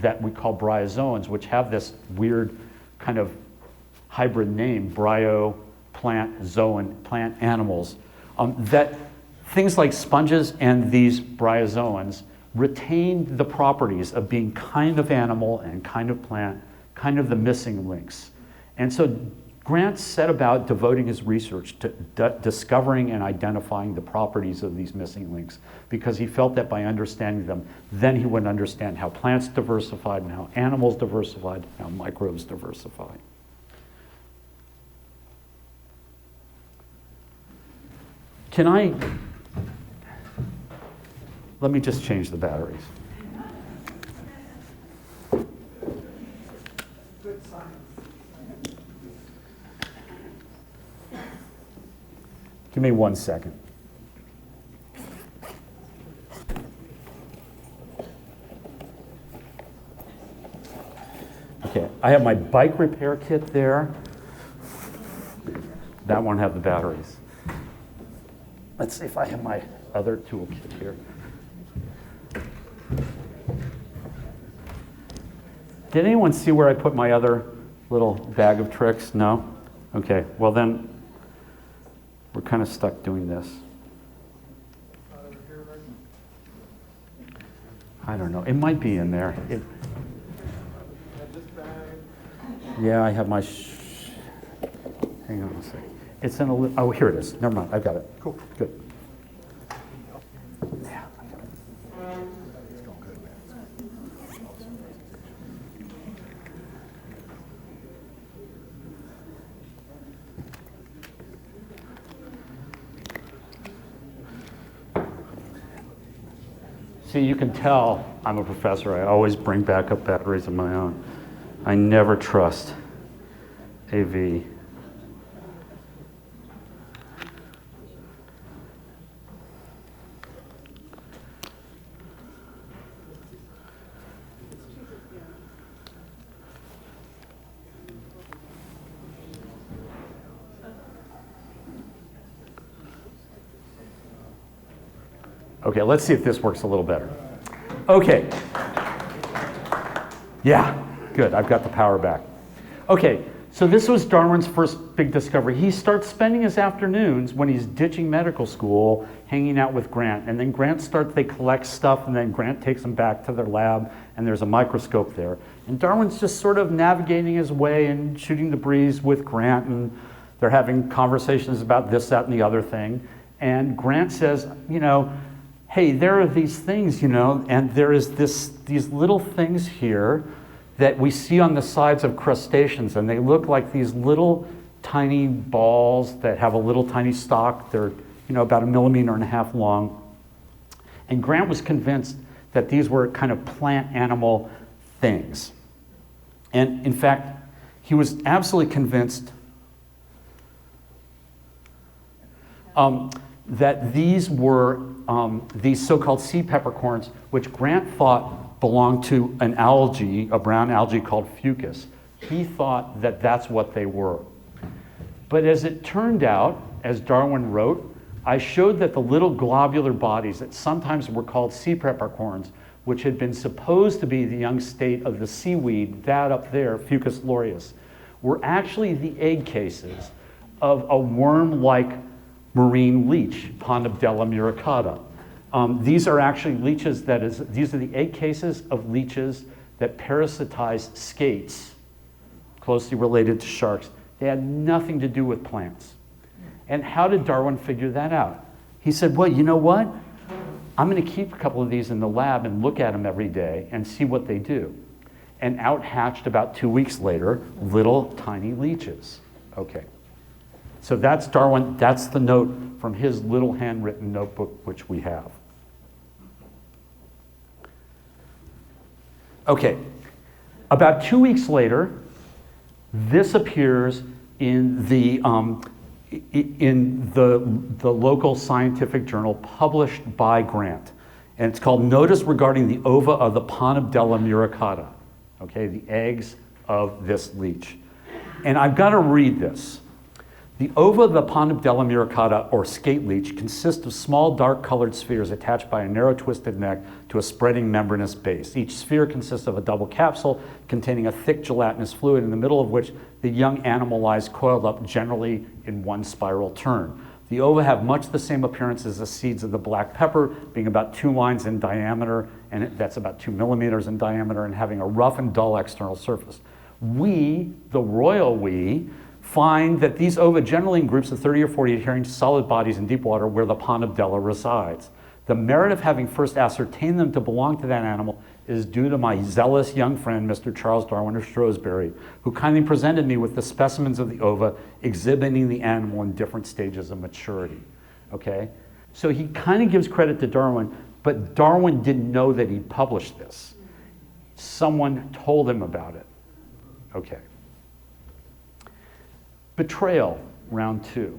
that we call bryozoans, which have this weird kind of hybrid name, bryo, plant, zoan, plant animals, that things like sponges and these bryozoans retained the properties of being kind of animal and kind of plant, kind of the missing links. And so Grant set about devoting his research to discovering and identifying the properties of these missing links, because he felt that by understanding them, then he would understand how plants diversified and how animals diversified, and how microbes diversified. Let me just change the batteries. Give me 1 second. Okay, I have my bike repair kit there. That won't have the batteries. Let's see if I have my other toolkit here. Did anyone see where I put my other little bag of tricks? No? Okay, well then, we're kind of stuck doing this. I don't know, it might be in there. Yeah, I have my, hang on a second. It's in a, oh, here it is. Never mind, I've got it. Cool, good. Yeah, I got it. See, you can tell I'm a professor. I always bring backup batteries of my own. I never trust AV. Okay, let's see if this works a little better. Okay. Yeah, good. I've got the power back. Okay, so this was Darwin's first big discovery. He starts spending his afternoons when he's ditching medical school, hanging out with Grant. And then they collect stuff, and then Grant takes them back to their lab, and there's a microscope there. And Darwin's just sort of navigating his way and shooting the breeze with Grant, and they're having conversations about this, that, and the other thing. And Grant says, hey, there are these things, and there is these little things here that we see on the sides of crustaceans, and they look like these little tiny balls that have a little tiny stalk. They're, about 1.5 millimeters long. And Grant was convinced that these were kind of plant animal things. And in fact, he was absolutely convinced that these were these so-called sea peppercorns, which Grant thought belonged to an algae, a brown algae called fucus. He thought that that's what they were. But as it turned out, as Darwin wrote, I showed that the little globular bodies that sometimes were called sea peppercorns, which had been supposed to be the young state of the seaweed, that up there, Fucus loreus, were actually the egg cases of a worm-like marine leech, Ponabdella muricata. These are actually leeches, these are the egg cases of leeches that parasitize skates, closely related to sharks. They had nothing to do with plants. And how did Darwin figure that out? He said, well, you know what? I'm going to keep a couple of these in the lab and look at them every day and see what they do. And out hatched about 2 weeks later, little tiny leeches. Okay. So that's Darwin, that's the note from his little handwritten notebook, which we have. Okay, about 2 weeks later, this appears in the local scientific journal published by Grant. And it's called Notice Regarding the Ova of the Ponabdella muricata, okay, the eggs of this leech. And I've got to read this. The ova of the Ponabdella muricata, or skate leech, consists of small dark-colored spheres attached by a narrow twisted neck to a spreading membranous base. Each sphere consists of a double capsule containing a thick gelatinous fluid in the middle of which the young animal lies coiled up, generally in one spiral turn. The ova have much the same appearance as the seeds of the black pepper, being about 2 lines in diameter, and that's about 2 millimeters in diameter, and having a rough and dull external surface. We, the royal we, find that these ova generally in groups of 30 or 40 adhering to solid bodies in deep water where the Ponabdella resides. The merit of having first ascertained them to belong to that animal is due to my zealous young friend, Mr. Charles Darwin of Shrewsbury, who kindly presented me with the specimens of the ova exhibiting the animal in different stages of maturity. Okay? So he kind of gives credit to Darwin, but Darwin didn't know that he'd published this. Someone told him about it. Okay. Betrayal, round 2.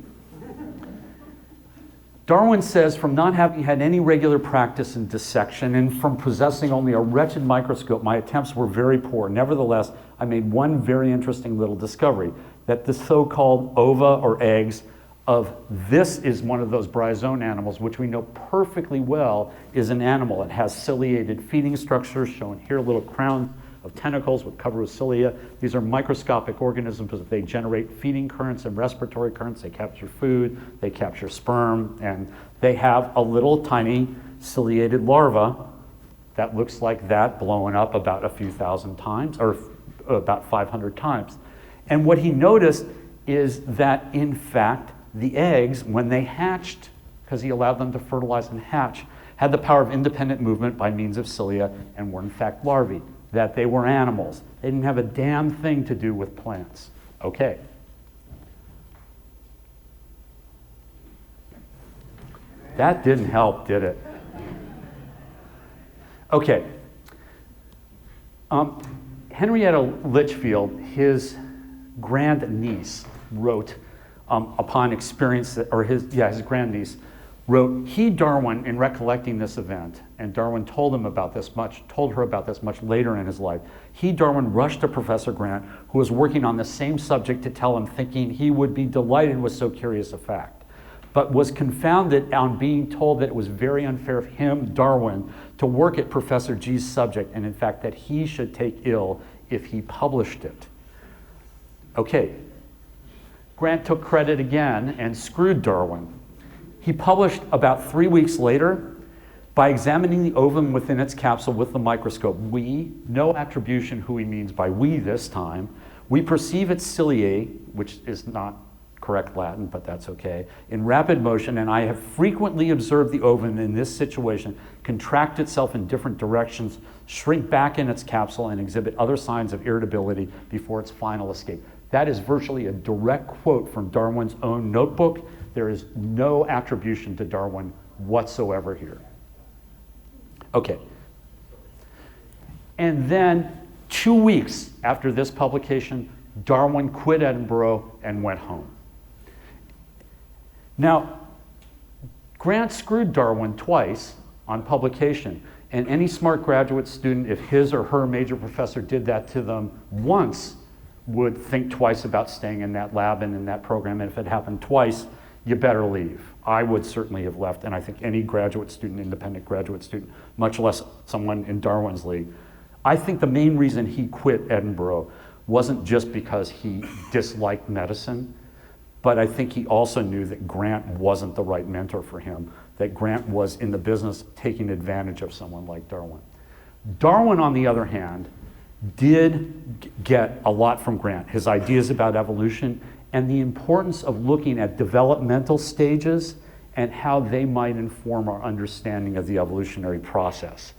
Darwin says, from not having had any regular practice in dissection and from possessing only a wretched microscope, my attempts were very poor. Nevertheless, I made one very interesting little discovery, that the so-called ova or eggs of this is one of those bryozoan animals, which we know perfectly well is an animal. It has ciliated feeding structures, shown here, little crown of tentacles with covered with cilia. These are microscopic organisms, but they generate feeding currents and respiratory currents. They capture food, they capture sperm, and they have a little tiny ciliated larva that looks like that, blowing up about a few thousand times, or about 500 times. And what he noticed is that, in fact, the eggs, when they hatched, because he allowed them to fertilize and hatch, had the power of independent movement by means of cilia and were in fact larvae, that they were animals. They didn't have a damn thing to do with plants. Okay. That didn't help, did it? Okay. Henrietta Litchfield, his grandniece, wrote upon experience, or his grandniece wrote, he, Darwin, in recollecting this event, and Darwin told her about this much later in his life, he, Darwin, rushed to Professor Grant, who was working on the same subject, to tell him, thinking he would be delighted with so curious a fact, but was confounded on being told that it was very unfair of him, Darwin, to work at Professor G's subject, and in fact that he should take ill if he published it. Okay, Grant took credit again and screwed Darwin. He published about 3 weeks later, by examining the ovum within its capsule with the microscope, we, no attribution who he means by we this time, we perceive its ciliae, which is not correct Latin, but that's okay, in rapid motion, and I have frequently observed the ovum in this situation contract itself in different directions, shrink back in its capsule, and exhibit other signs of irritability before its final escape. That is virtually a direct quote from Darwin's own notebook. There is no attribution to Darwin whatsoever here. Okay. And then 2 weeks after this publication, Darwin quit Edinburgh and went home. Now, Grant screwed Darwin twice on publication, and any smart graduate student, if his or her major professor did that to them once, would think twice about staying in that lab and in that program, and if it happened twice, you better leave. I would certainly have left, and I think any graduate student, independent graduate student, much less someone in Darwin's league. I think the main reason he quit Edinburgh wasn't just because he disliked medicine, but I think he also knew that Grant wasn't the right mentor for him, that Grant was in the business of taking advantage of someone like Darwin. Darwin, on the other hand, did get a lot from Grant, his ideas about evolution and the importance of looking at developmental stages and how they might inform our understanding of the evolutionary process.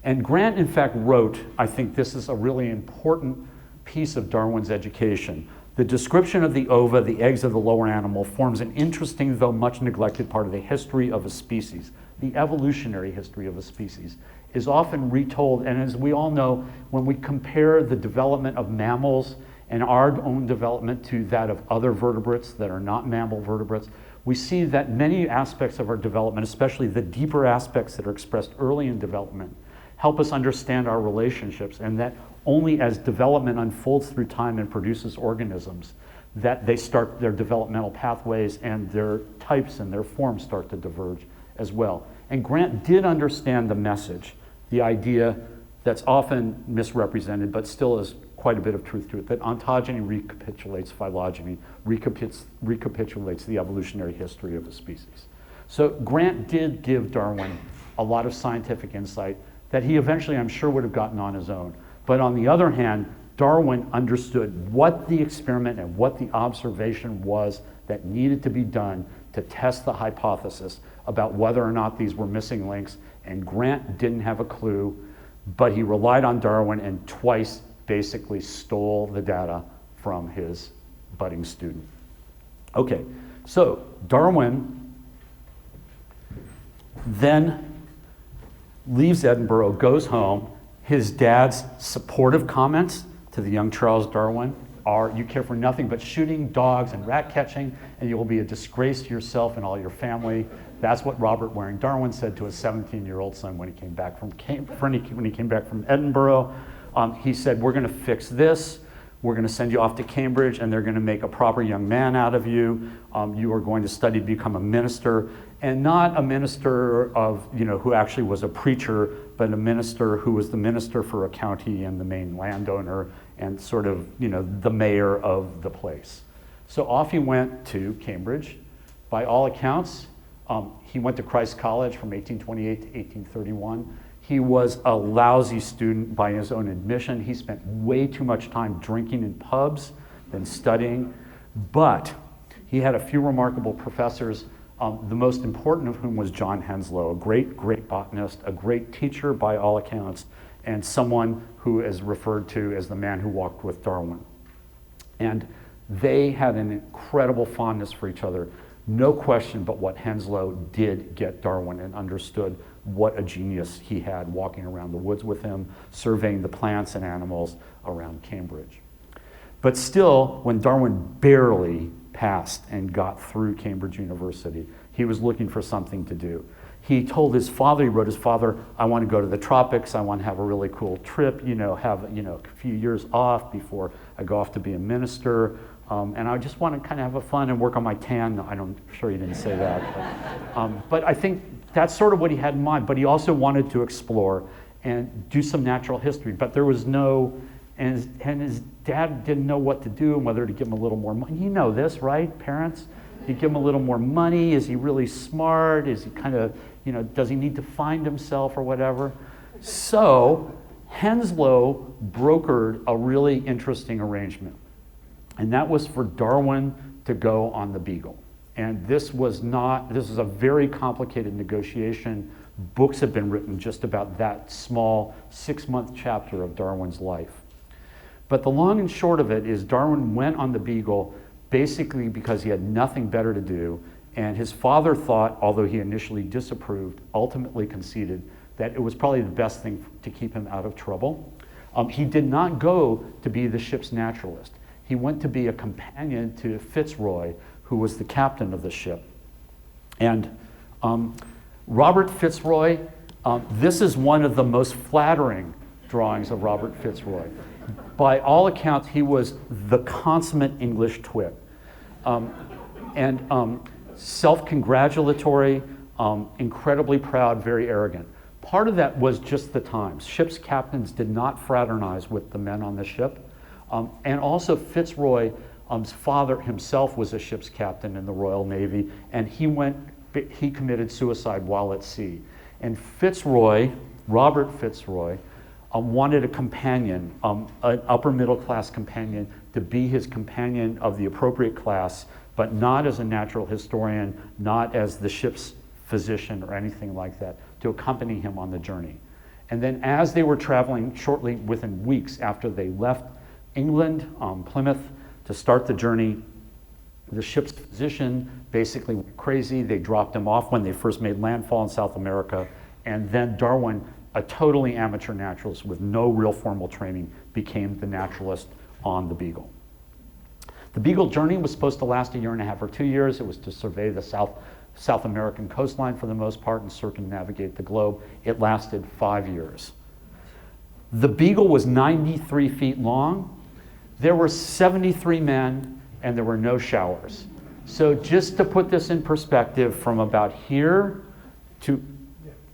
And Grant, in fact, wrote, I think this is a really important piece of Darwin's education. The description of the ova, the eggs of the lower animal, forms an interesting, though much neglected part of the history of a species. The evolutionary history of a species is often retold, and as we all know, when we compare the development of mammals and our own development to that of other vertebrates that are not mammal vertebrates, we see that many aspects of our development, especially the deeper aspects that are expressed early in development, help us understand our relationships, and that only as development unfolds through time and produces organisms, that they start their developmental pathways and their types and their forms start to diverge as well. And Grant did understand the message, the idea that's often misrepresented, but still is quite a bit of truth to it, that ontogeny recapitulates phylogeny, recapitulates the evolutionary history of a species. So Grant did give Darwin a lot of scientific insight that he eventually, I'm sure, would have gotten on his own. But on the other hand, Darwin understood what the experiment and what the observation was that needed to be done to test the hypothesis about whether or not these were missing links, and Grant didn't have a clue, but he relied on Darwin and twice basically stole the data from his budding student. Okay, so Darwin then leaves Edinburgh, goes home. His dad's supportive comments to the young Charles Darwin are, you care for nothing but shooting dogs and rat catching, and you will be a disgrace to yourself and all your family. That's what Robert Waring Darwin said to his 17-year-old son when he came back from Edinburgh. He said, we're going to fix this. We're going to send you off to Cambridge, and they're going to make a proper young man out of you. You are going to study to become a minister, and not a minister of, who actually was a preacher, but a minister who was the minister for a county and the main landowner and sort of, the mayor of the place. So off he went to Cambridge. By all accounts, he went to Christ College from 1828 to 1831. He was a lousy student by his own admission. He spent way too much time drinking in pubs than studying, but he had a few remarkable professors, the most important of whom was John Henslow, a great, great botanist, a great teacher by all accounts, and someone who is referred to as the man who walked with Darwin. And they had an incredible fondness for each other. no question but what Henslow did get Darwin and understood what a genius he had walking around the woods with him, surveying the plants and animals around Cambridge. But still, when Darwin barely passed and got through Cambridge University, he was looking for something to do. He told his father, he wrote his father, I want to go to the tropics, I want to have a really cool trip, have a few years off before I go off to be a minister, and I just want to kind of have fun and work on my tan. No, I'm sure he didn't say that. But I think that's sort of what he had in mind, but he also wanted to explore and do some natural history, but there was no, and his dad didn't know what to do and whether to give him a little more money. You know this, right, parents? You give him a little more money. Is he really smart? Is he kind of, does he need to find himself or whatever? So Henslow brokered a really interesting arrangement. And that was for Darwin to go on the Beagle. And this is a very complicated negotiation. Books have been written just about that small 6-month chapter of Darwin's life. But the long and short of it is Darwin went on the Beagle basically because he had nothing better to do, and his father thought, although he initially disapproved, ultimately conceded that it was probably the best thing to keep him out of trouble. He did not go to be the ship's naturalist. He went to be a companion to Fitzroy, who was the captain of the ship. And Robert Fitzroy, this is one of the most flattering drawings of Robert Fitzroy. By all accounts, he was the consummate English twit. And self-congratulatory, incredibly proud, very arrogant. Part of that was just the times. Ship's captains did not fraternize with the men on the ship. And also Fitzroy's father himself was a ship's captain in the Royal Navy, and he committed suicide while at sea. And Robert Fitzroy, wanted a companion, an upper middle class companion, to be his companion of the appropriate class, but not as a natural historian, not as the ship's physician or anything like that, to accompany him on the journey. And then as they were traveling, shortly within weeks after they left England, Plymouth, to start the journey, the ship's physician basically went crazy. They dropped him off when they first made landfall in South America, and then Darwin, a totally amateur naturalist with no real formal training, became the naturalist on the Beagle. The Beagle journey was supposed to last 1.5 years or 2 years. It was to survey the South American coastline for the most part and circumnavigate the globe. It lasted 5 years. The Beagle was 93 feet long. There were 73 men, and there were no showers. So just to put this in perspective, from about here to,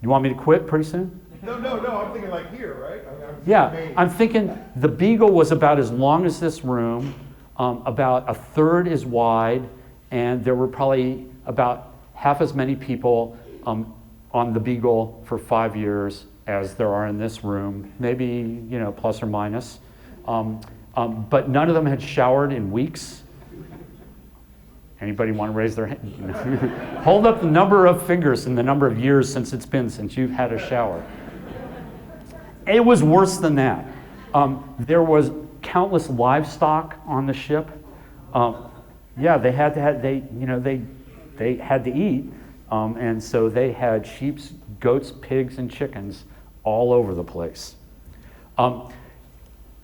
you want me to quit pretty soon? No, I'm thinking like here, right? Yeah, I'm thinking the Beagle was about as long as this room, about 1/3 as wide, and there were probably about half as many people on the Beagle for 5 years as there are in this room, maybe plus or minus. But none of them had showered in weeks. Anybody want to raise their hand? Hold up the number of fingers and the number of years since you've had a shower. It was worse than that. There was countless livestock on the ship. Yeah, they had to eat, and so they had sheep, goats, pigs, and chickens all over the place.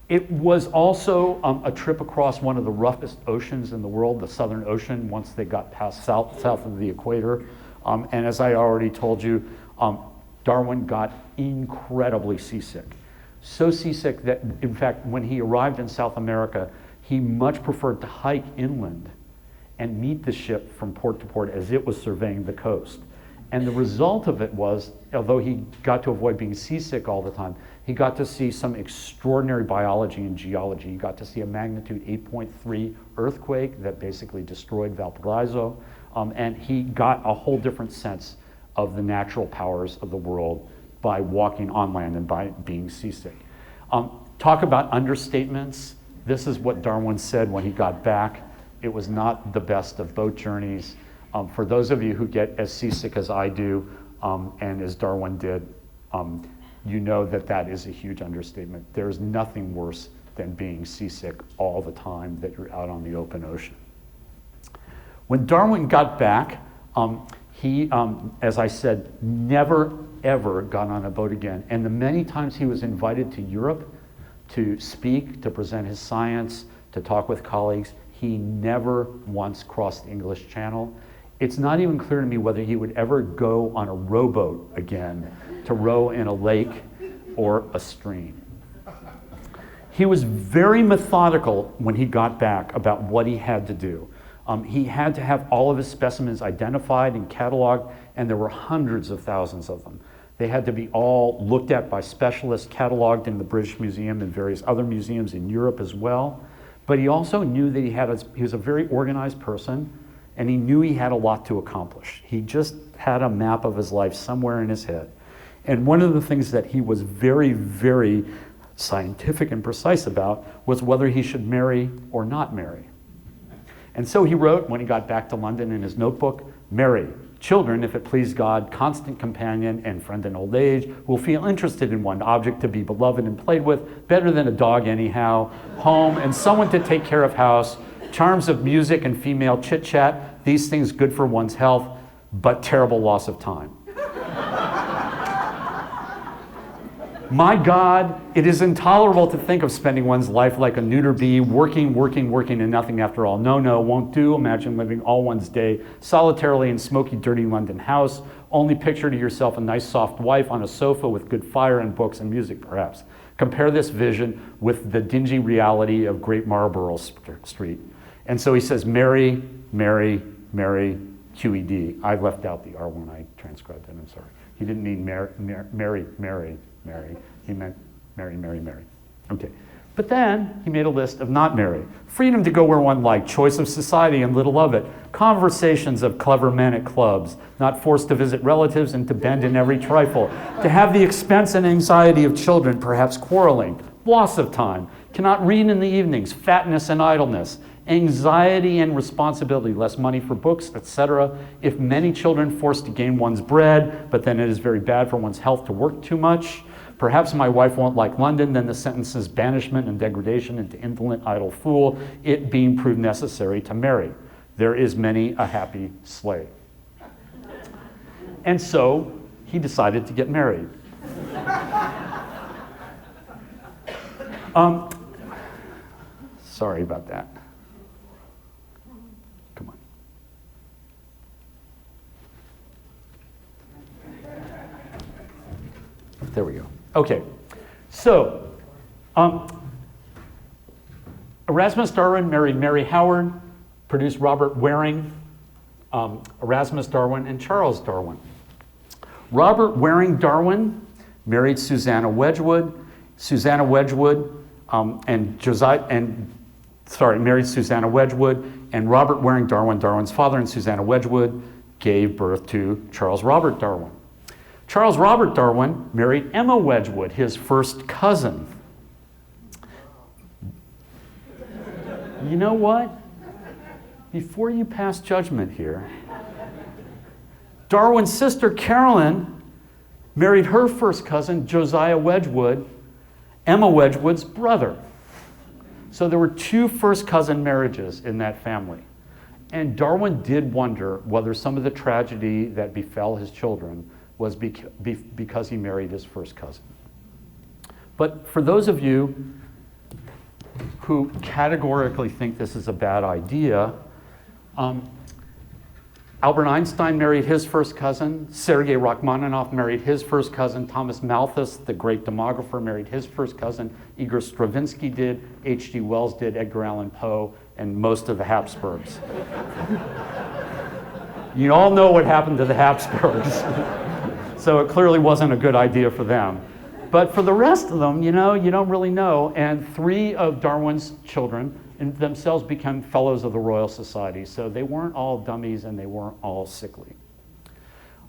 It was also a trip across one of the roughest oceans in the world, the Southern Ocean, once they got past south of the equator. And as I already told you, Darwin got incredibly seasick. So seasick that, in fact, when he arrived in South America, he much preferred to hike inland and meet the ship from port to port as it was surveying the coast. And the result of it was, although he got to avoid being seasick all the time, he got to see some extraordinary biology and geology. He got to see a magnitude 8.3 earthquake that basically destroyed Valparaiso, and he got a whole different sense of the natural powers of the world by walking on land and by being seasick. Talk about understatements. This is what Darwin said when he got back. It was not the best of boat journeys. For those of you who get as seasick as I do, and as Darwin did, you know that is a huge understatement. There's nothing worse than being seasick all the time that you're out on the open ocean. When Darwin got back, he, as I said, never ever got on a boat again. And the many times he was invited to Europe to speak, to present his science, to talk with colleagues, he never once crossed the English Channel. It's not even clear to me whether he would ever go on a rowboat again to row in a lake or a stream. He was very methodical when he got back about what he had to do. He had to have all of his specimens identified and cataloged, and there were hundreds of thousands of them. They had to be all looked at by specialists, cataloged in the British Museum and various other museums in Europe as well. But he also knew that he was a very organized person, and he knew he had a lot to accomplish. He just had a map of his life somewhere in his head. And one of the things that he was very, very scientific and precise about was whether he should marry or not marry. And so he wrote, when he got back to London in his notebook, marry, children, if it please God, constant companion and friend in old age, who will feel interested in one object to be beloved and played with, better than a dog anyhow, home, and someone to take care of house, charms of music and female chit-chat, these things good for one's health, but terrible loss of time. My God, it is intolerable to think of spending one's life like a neuter bee, working, and nothing after all. No, won't do. Imagine living all one's day solitarily in smoky, dirty London house. Only picture to yourself a nice, soft wife on a sofa with good fire and books and music, perhaps. Compare this vision with the dingy reality of Great Marlborough Street. And so he says, marry, marry, marry, QED. I left out the R when I transcribed it, I'm sorry. He didn't mean marry. He meant marry. Okay. But then he made a list of not marry. Freedom to go where one liked, choice of society and little of it, conversations of clever men at clubs, not forced to visit relatives and to bend in every trifle, to have the expense and anxiety of children, perhaps quarreling, loss of time, cannot read in the evenings, fatness and idleness, anxiety and responsibility, less money for books, etc. If many children forced to gain one's bread, but then it is very bad for one's health to work too much. Perhaps my wife won't like London, then the sentence is banishment and degradation into indolent, idle fool, it being proved necessary to marry. There is many a happy slave. And so he decided to get married. Sorry about that. Come on. There we go. Okay, so Erasmus Darwin married Mary Howard, produced Robert Waring, Erasmus Darwin, and Charles Darwin. Robert Waring Darwin married Susanna Wedgwood. Susanna Wedgwood married Susanna Wedgwood, and Robert Waring Darwin, Darwin's father, and Susanna Wedgwood gave birth to Charles Robert Darwin. Charles Robert Darwin married Emma Wedgwood, his first cousin. You know what? Before you pass judgment here, Darwin's sister Carolyn married her first cousin, Josiah Wedgwood, Emma Wedgwood's brother. So there were two first cousin marriages in that family. And Darwin did wonder whether some of the tragedy that befell his children was because he married his first cousin. But for those of you who categorically think this is a bad idea, Albert Einstein married his first cousin, Sergei Rachmaninoff married his first cousin, Thomas Malthus, the great demographer, married his first cousin, Igor Stravinsky did, H.G. Wells did, Edgar Allan Poe, and most of the Habsburgs. You all know what happened to the Habsburgs. So it clearly wasn't a good idea for them. But for the rest of them, you don't really know. And 3 of Darwin's children themselves became fellows of the Royal Society. So they weren't all dummies and they weren't all sickly.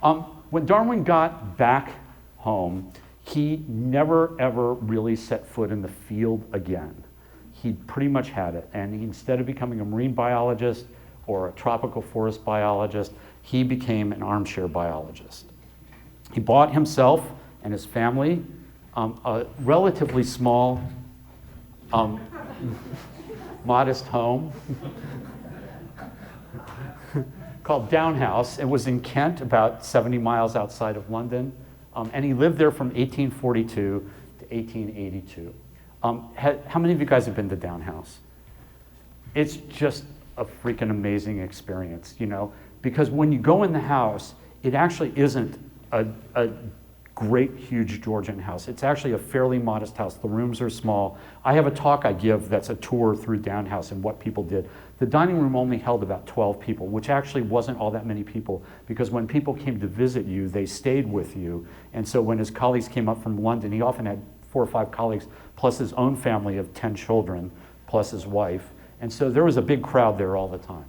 When Darwin got back home, he never ever really set foot in the field again. He pretty much had it. And instead of becoming a marine biologist or a tropical forest biologist, he became an armchair biologist. He bought himself and his family a relatively small, modest home called Down House. It was in Kent, about 70 miles outside of London. And he lived there from 1842 to 1882. How many of you guys have been to Down House? It's just a freaking amazing experience, you know, because when you go in the house, it actually isn't a great, huge Georgian house. It's actually a fairly modest house. The rooms are small. I have a talk I give that's a tour through Down House and what people did. The dining room only held about 12 people, which actually wasn't all that many people, because when people came to visit you, they stayed with you. And so when his colleagues came up from London, he often had 4 or 5 colleagues, plus his own family of 10 children, plus his wife. And so there was a big crowd there all the time.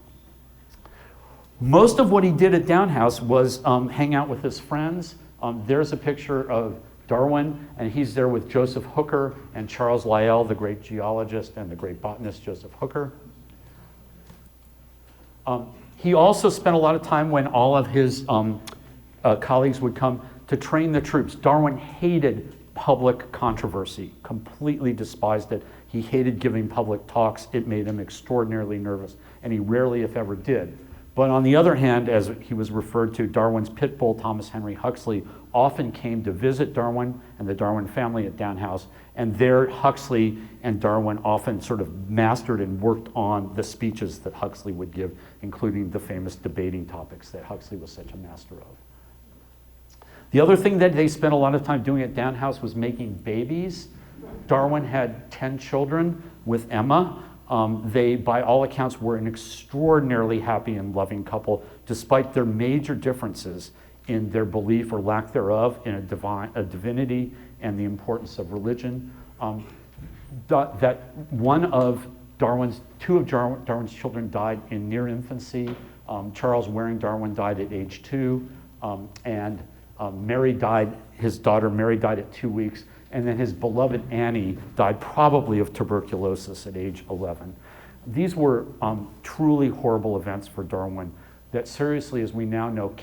Most of what he did at Down House was hang out with his friends. There's a picture of Darwin, and he's there with Joseph Hooker and Charles Lyell, the great geologist, and the great botanist Joseph Hooker. He also spent a lot of time when all of his colleagues would come to train the troops. Darwin hated public controversy, completely despised it. He hated giving public talks. It made him extraordinarily nervous, and he rarely, if ever, did. But on the other hand, as he was referred to, Darwin's pit bull, Thomas Henry Huxley, often came to visit Darwin and the Darwin family at Down House, and there Huxley and Darwin often sort of mastered and worked on the speeches that Huxley would give, including the famous debating topics that Huxley was such a master of. The other thing that they spent a lot of time doing at Down House was making babies. Darwin had 10 children with Emma. They, by all accounts, were an extraordinarily happy and loving couple, despite their major differences in their belief or lack thereof in a divinity and the importance of religion. That one of two of Darwin's children died in near infancy. Charles Waring Darwin died at age 2, and his daughter Mary died at 2 weeks. And then his beloved Annie died probably of tuberculosis at age 11. These were truly horrible events for Darwin that seriously, as we now know,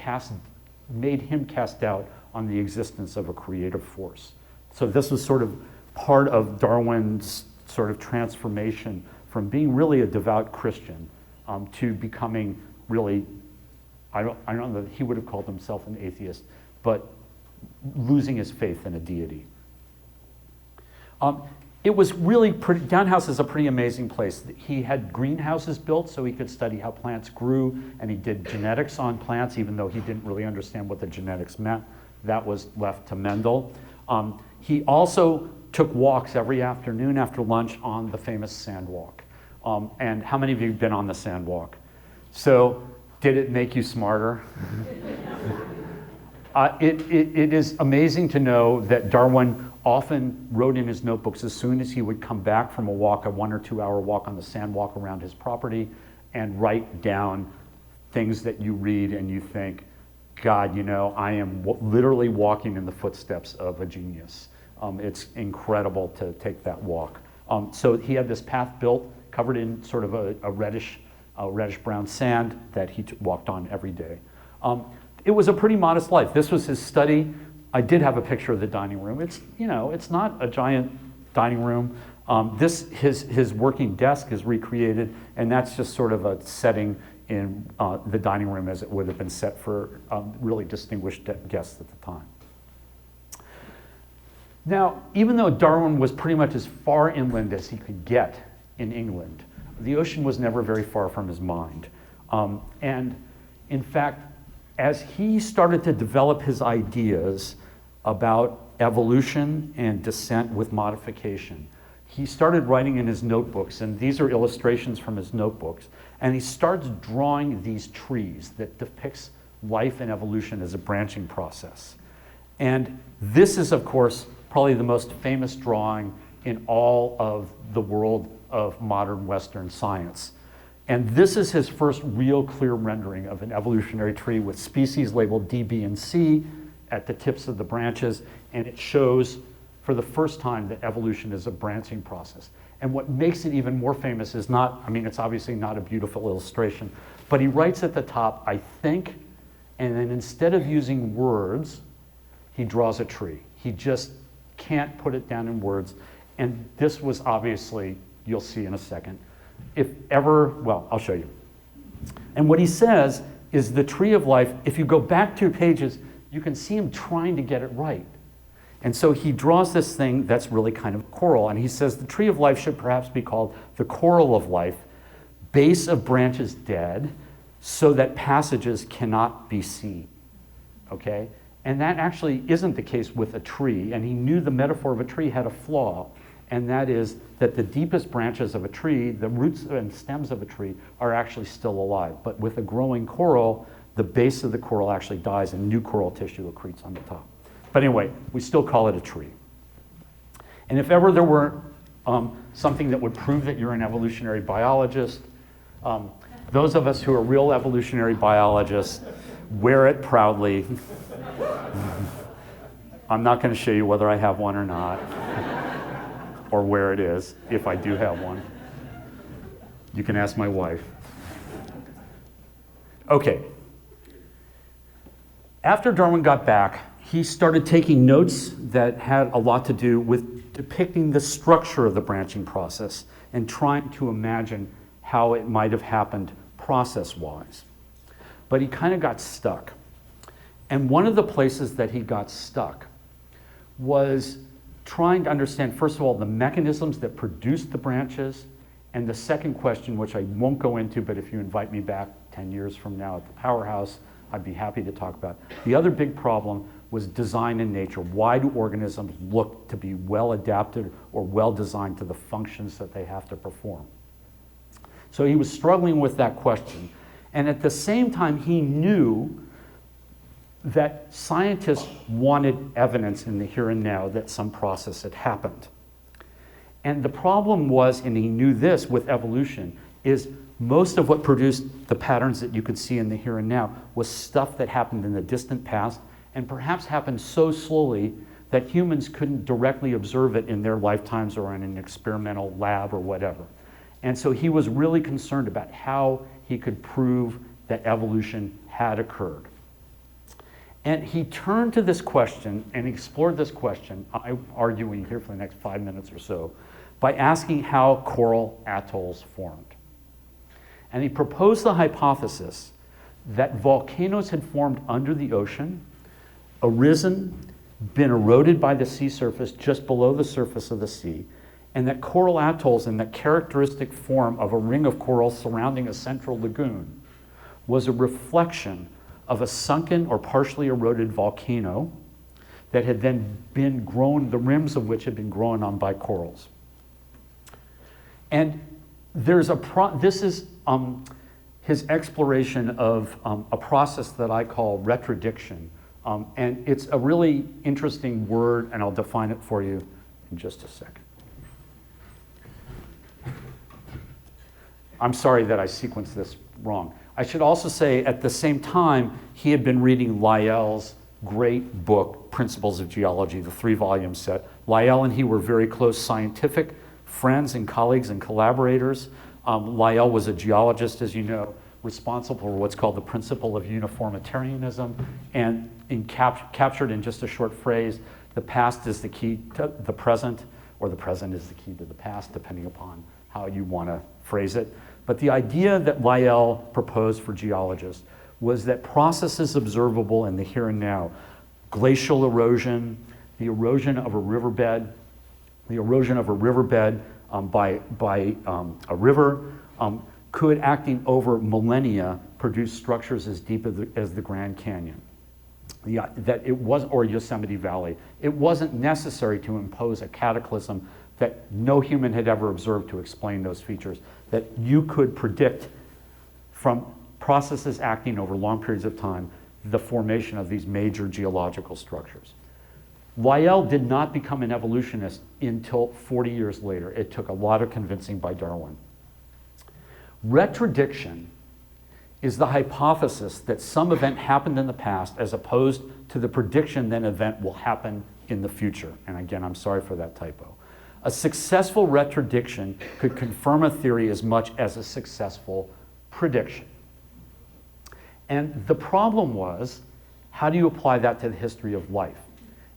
made him cast doubt on the existence of a creative force. So this was sort of part of Darwin's sort of transformation from being really a devout Christian to becoming really, I don't know that he would have called himself an atheist, but losing his faith in a deity. It was really pretty, Down House is a pretty amazing place. He had greenhouses built so he could study how plants grew, and he did genetics on plants, even though he didn't really understand what the genetics meant. That was left to Mendel. He also took walks every afternoon after lunch on the famous sand walk. And how many of you have been on the sand walk? So, did it make you smarter? It is amazing to know that Darwin often wrote in his notebooks as soon as he would come back from a 1 or 2 hour walk on the sand walk around his property, and write down things that you read and you think, God, you know, I am literally walking in the footsteps of a genius. It's incredible to take that walk. So he had this path built, covered in sort of a reddish brown sand that he walked on every day. It was a pretty modest life. This was his study. I did have a picture of the dining room. It's, you know, it's not a giant dining room. His working desk is recreated, and that's just sort of a setting in the dining room as it would have been set for really distinguished guests at the time. Now, even though Darwin was pretty much as far inland as he could get in England, the ocean was never very far from his mind. And in fact, as he started to develop his ideas about evolution and descent with modification, he started writing in his notebooks, and these are illustrations from his notebooks, and he starts drawing these trees that depicts life and evolution as a branching process. And this is, of course, probably the most famous drawing in all of the world of modern Western science. And this is his first real clear rendering of an evolutionary tree with species labeled D, B, and C at the tips of the branches, and it shows for the first time that evolution is a branching process. And what makes it even more famous is not, I mean, it's obviously not a beautiful illustration, but he writes at the top, I think, and then instead of using words, he draws a tree. He just can't put it down in words. And this was obviously, you'll see in a second, if ever, well, I'll show you. And what he says is the tree of life. If you go back 2 pages, you can see him trying to get it right. And so he draws this thing that's really kind of coral, and he says the tree of life should perhaps be called the coral of life, base of branches dead, so that passages cannot be seen. Okay? And that actually isn't the case with a tree, and he knew the metaphor of a tree had a flaw, and that is that the deepest branches of a tree, the roots and stems of a tree, are actually still alive. But with a growing coral, the base of the coral actually dies and new coral tissue accretes on the top. But anyway, we still call it a tree. And if ever there were something that would prove that you're an evolutionary biologist, those of us who are real evolutionary biologists wear it proudly. I'm not going to show you whether I have one or not, or where it is, if I do have one. You can ask my wife. Okay. After Darwin got back, he started taking notes that had a lot to do with depicting the structure of the branching process and trying to imagine how it might have happened process-wise. But he kind of got stuck. And one of the places that he got stuck was trying to understand, first of all, the mechanisms that produced the branches, and the second question, which I won't go into, but if you invite me back 10 years from now at the Powerhouse, I'd be happy to talk about. The other big problem was design in nature. Why do organisms look to be well adapted or well designed to the functions that they have to perform? So he was struggling with that question. And at the same time, he knew that scientists wanted evidence in the here and now that some process had happened. And the problem was, and he knew this with evolution, is most of what produced the patterns that you could see in the here and now was stuff that happened in the distant past and perhaps happened so slowly that humans couldn't directly observe it in their lifetimes or in an experimental lab or whatever. And so he was really concerned about how he could prove that evolution had occurred. And he turned to this question and explored this question, I'm arguing here for the next 5 minutes or so, by asking how coral atolls formed. And he proposed the hypothesis that volcanoes had formed under the ocean, arisen, been eroded by the sea surface just below the surface of the sea, and that coral atolls in the characteristic form of a ring of coral surrounding a central lagoon was a reflection of a sunken or partially eroded volcano that had then been grown, the rims of which had been grown on by corals. And there's this is his exploration of a process that I call retrodiction. And it's a really interesting word, and I'll define it for you in just a second. I'm sorry that I sequenced this wrong. I should also say at the same time, he had been reading Lyell's great book, Principles of Geology, the 3-volume set. Lyell and he were very close scientific friends and colleagues and collaborators. Lyell was a geologist, as you know, responsible for what's called the principle of uniformitarianism, and captured in just a short phrase, the past is the key to the present, or the present is the key to the past, depending upon how you want to phrase it. But the idea that Lyell proposed for geologists was that processes observable in the here and now, glacial erosion, the erosion of a riverbed, by a river, could, acting over millennia, produce structures as deep as the Grand Canyon. That it was, or Yosemite Valley. It wasn't necessary to impose a cataclysm that no human had ever observed to explain those features, that you could predict from processes acting over long periods of time the formation of these major geological structures. Lyell did not become an evolutionist until 40 years later. It took a lot of convincing by Darwin. Retrodiction is the hypothesis that some event happened in the past as opposed to the prediction that an event will happen in the future. And again, I'm sorry for that typo. A successful retrodiction could confirm a theory as much as a successful prediction. And the problem was, how do you apply that to the history of life?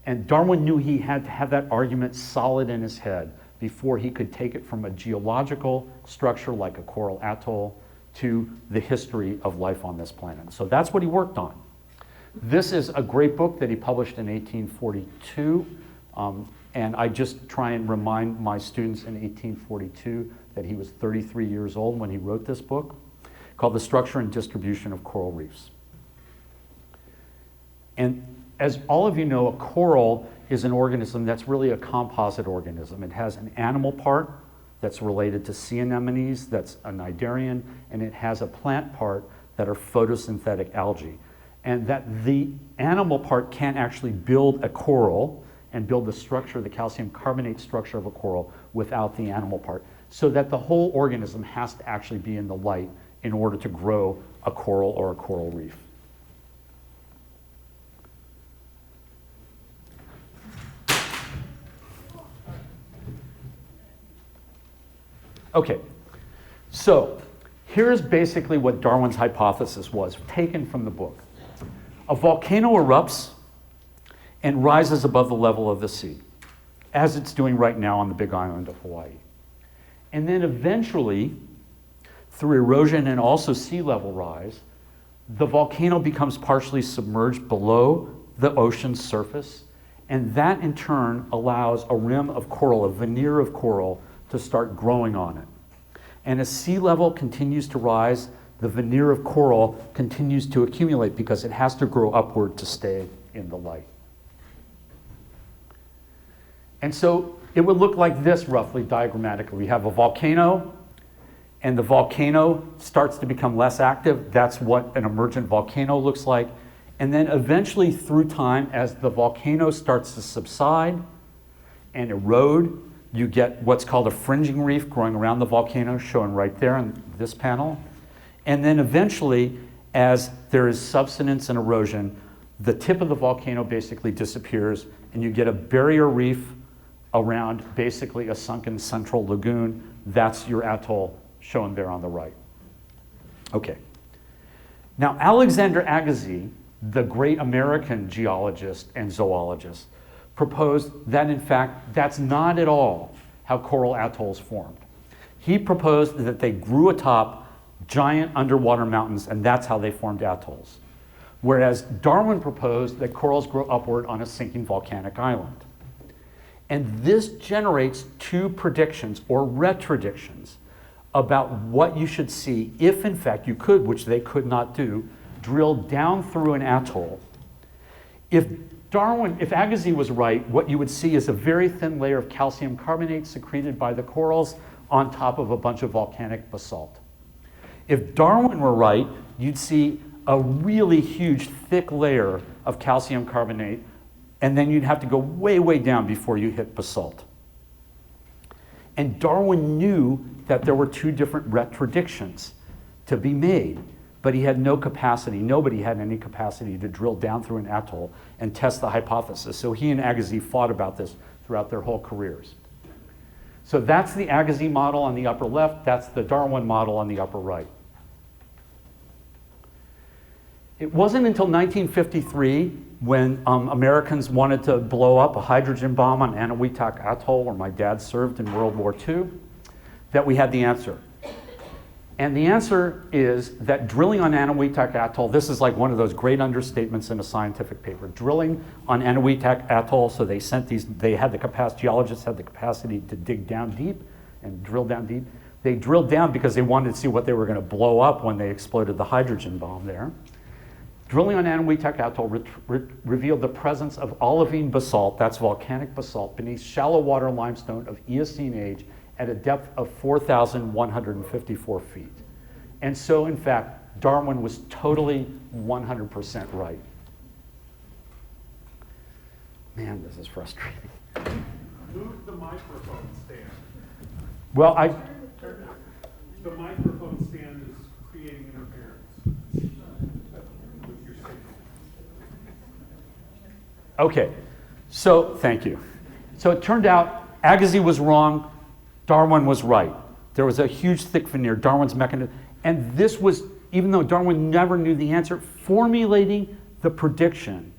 And Darwin knew he had to have that argument solid in his head before he could take it from a geological structure like a coral atoll to the history of life on this planet. So that's what he worked on. This is a great book that he published in 1842, and I just try and remind my students in 1842 that he was 33 years old when he wrote this book, called The Structure and Distribution of Coral Reefs. And as all of you know, a coral is an organism that's really a composite organism. It has an animal part that's related to sea anemones, that's a cnidarian, and it has a plant part that are photosynthetic algae. And that the animal part can't actually build a coral and build the structure, the calcium carbonate structure of a coral without the animal part. So that the whole organism has to actually be in the light in order to grow a coral or a coral reef. Okay, so here's basically what Darwin's hypothesis was, taken from the book. A volcano erupts and rises above the level of the sea, as it's doing right now on the Big Island of Hawaii. And then eventually, through erosion and also sea level rise, the volcano becomes partially submerged below the ocean's surface, and that in turn allows a rim of coral, a veneer of coral, to start growing on it. And as sea level continues to rise, the veneer of coral continues to accumulate because it has to grow upward to stay in the light. And so it would look like this roughly diagrammatically. We have a volcano, and the volcano starts to become less active. That's what an emergent volcano looks like. And then eventually through time, as the volcano starts to subside and erode, you get what's called a fringing reef growing around the volcano, shown right there in this panel. And then eventually, as there is subsidence and erosion, the tip of the volcano basically disappears, and you get a barrier reef around basically a sunken central lagoon. That's your atoll shown there on the right. Okay. Now, Alexander Agassiz, the great American geologist and zoologist, proposed that, in fact, that's not at all how coral atolls formed. He proposed that they grew atop giant underwater mountains, and that's how they formed atolls. Whereas Darwin proposed that corals grow upward on a sinking volcanic island. And this generates two predictions, or retrodictions, about what you should see if, in fact, you could, which they could not do, drill down through an atoll. If Agassiz was right, what you would see is a very thin layer of calcium carbonate secreted by the corals on top of a bunch of volcanic basalt. If Darwin were right, you'd see a really huge, thick layer of calcium carbonate, and then you'd have to go way, way down before you hit basalt. And Darwin knew that there were two different retrodictions to be made, but he had no capacity. Nobody had any capacity to drill down through an atoll and test the hypothesis. So he and Agassiz fought about this throughout their whole careers. So that's the Agassiz model on the upper left. That's the Darwin model on the upper right. It wasn't until 1953 when Americans wanted to blow up a hydrogen bomb on Eniwetok Atoll, where my dad served in World War II, that we had the answer. And the answer is that drilling on Eniwetok Atoll, this is like one of those great understatements in a scientific paper. Drilling on Eniwetok Atoll, so they sent these, they had the capacity, geologists had the capacity to dig down deep and drill down deep. They drilled down because they wanted to see what they were going to blow up when they exploded the hydrogen bomb there. Drilling on Eniwetok Atoll revealed the presence of olivine basalt, that's volcanic basalt, beneath shallow water limestone of Eocene age at a depth of 4,154 feet. And so, in fact, Darwin was totally 100% right. Man, this is frustrating. Move the microphone stand. Well, The microphone stand is creating interference with your signal. Okay, so thank you. So it turned out Agassiz was wrong, Darwin was right. There was a huge thick veneer, Darwin's mechanism, and this was, even though Darwin never knew the answer, formulating the prediction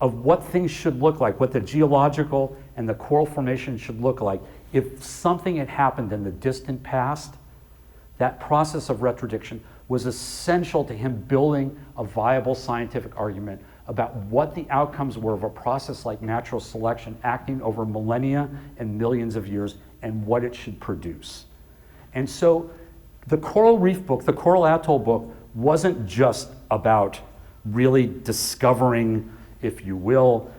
of what things should look like, what the geological and the coral formation should look like if something had happened in the distant past. That process of retrodiction was essential to him building a viable scientific argument about what the outcomes were of a process like natural selection acting over millennia and millions of years and what it should produce. And so the Coral Reef book, the Coral Atoll book, wasn't just about really discovering, if you will,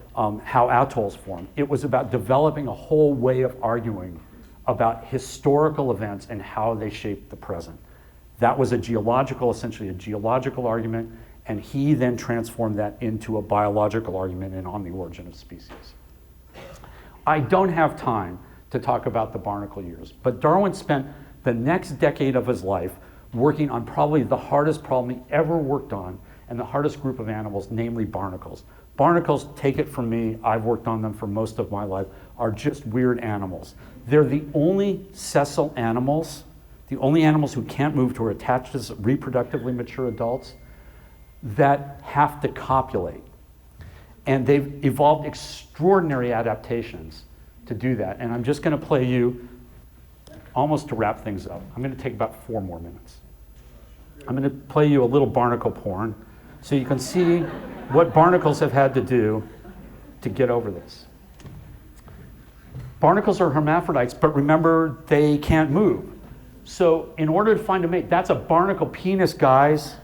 how atolls form. It was about developing a whole way of arguing about historical events and how they shaped the present. That was essentially a geological argument, and he then transformed that into a biological argument and on the origin of species. I don't have time to talk about the barnacle years, but Darwin spent the next decade of his life working on probably the hardest problem he ever worked on and the hardest group of animals, namely barnacles. Barnacles, take it from me, I've worked on them for most of my life, are just weird animals. They're the only sessile animals, the only animals who can't move, who are attached as reproductively mature adults, that have to copulate. And they've evolved extraordinary adaptations to do that. And I'm just going to play you, almost to wrap things up, I'm going to take about 4 more minutes. I'm going to play you a little barnacle porn so you can see what barnacles have had to do to get over this. Barnacles are hermaphrodites, but remember, they can't move. So in order to find a mate, that's a barnacle penis, guys.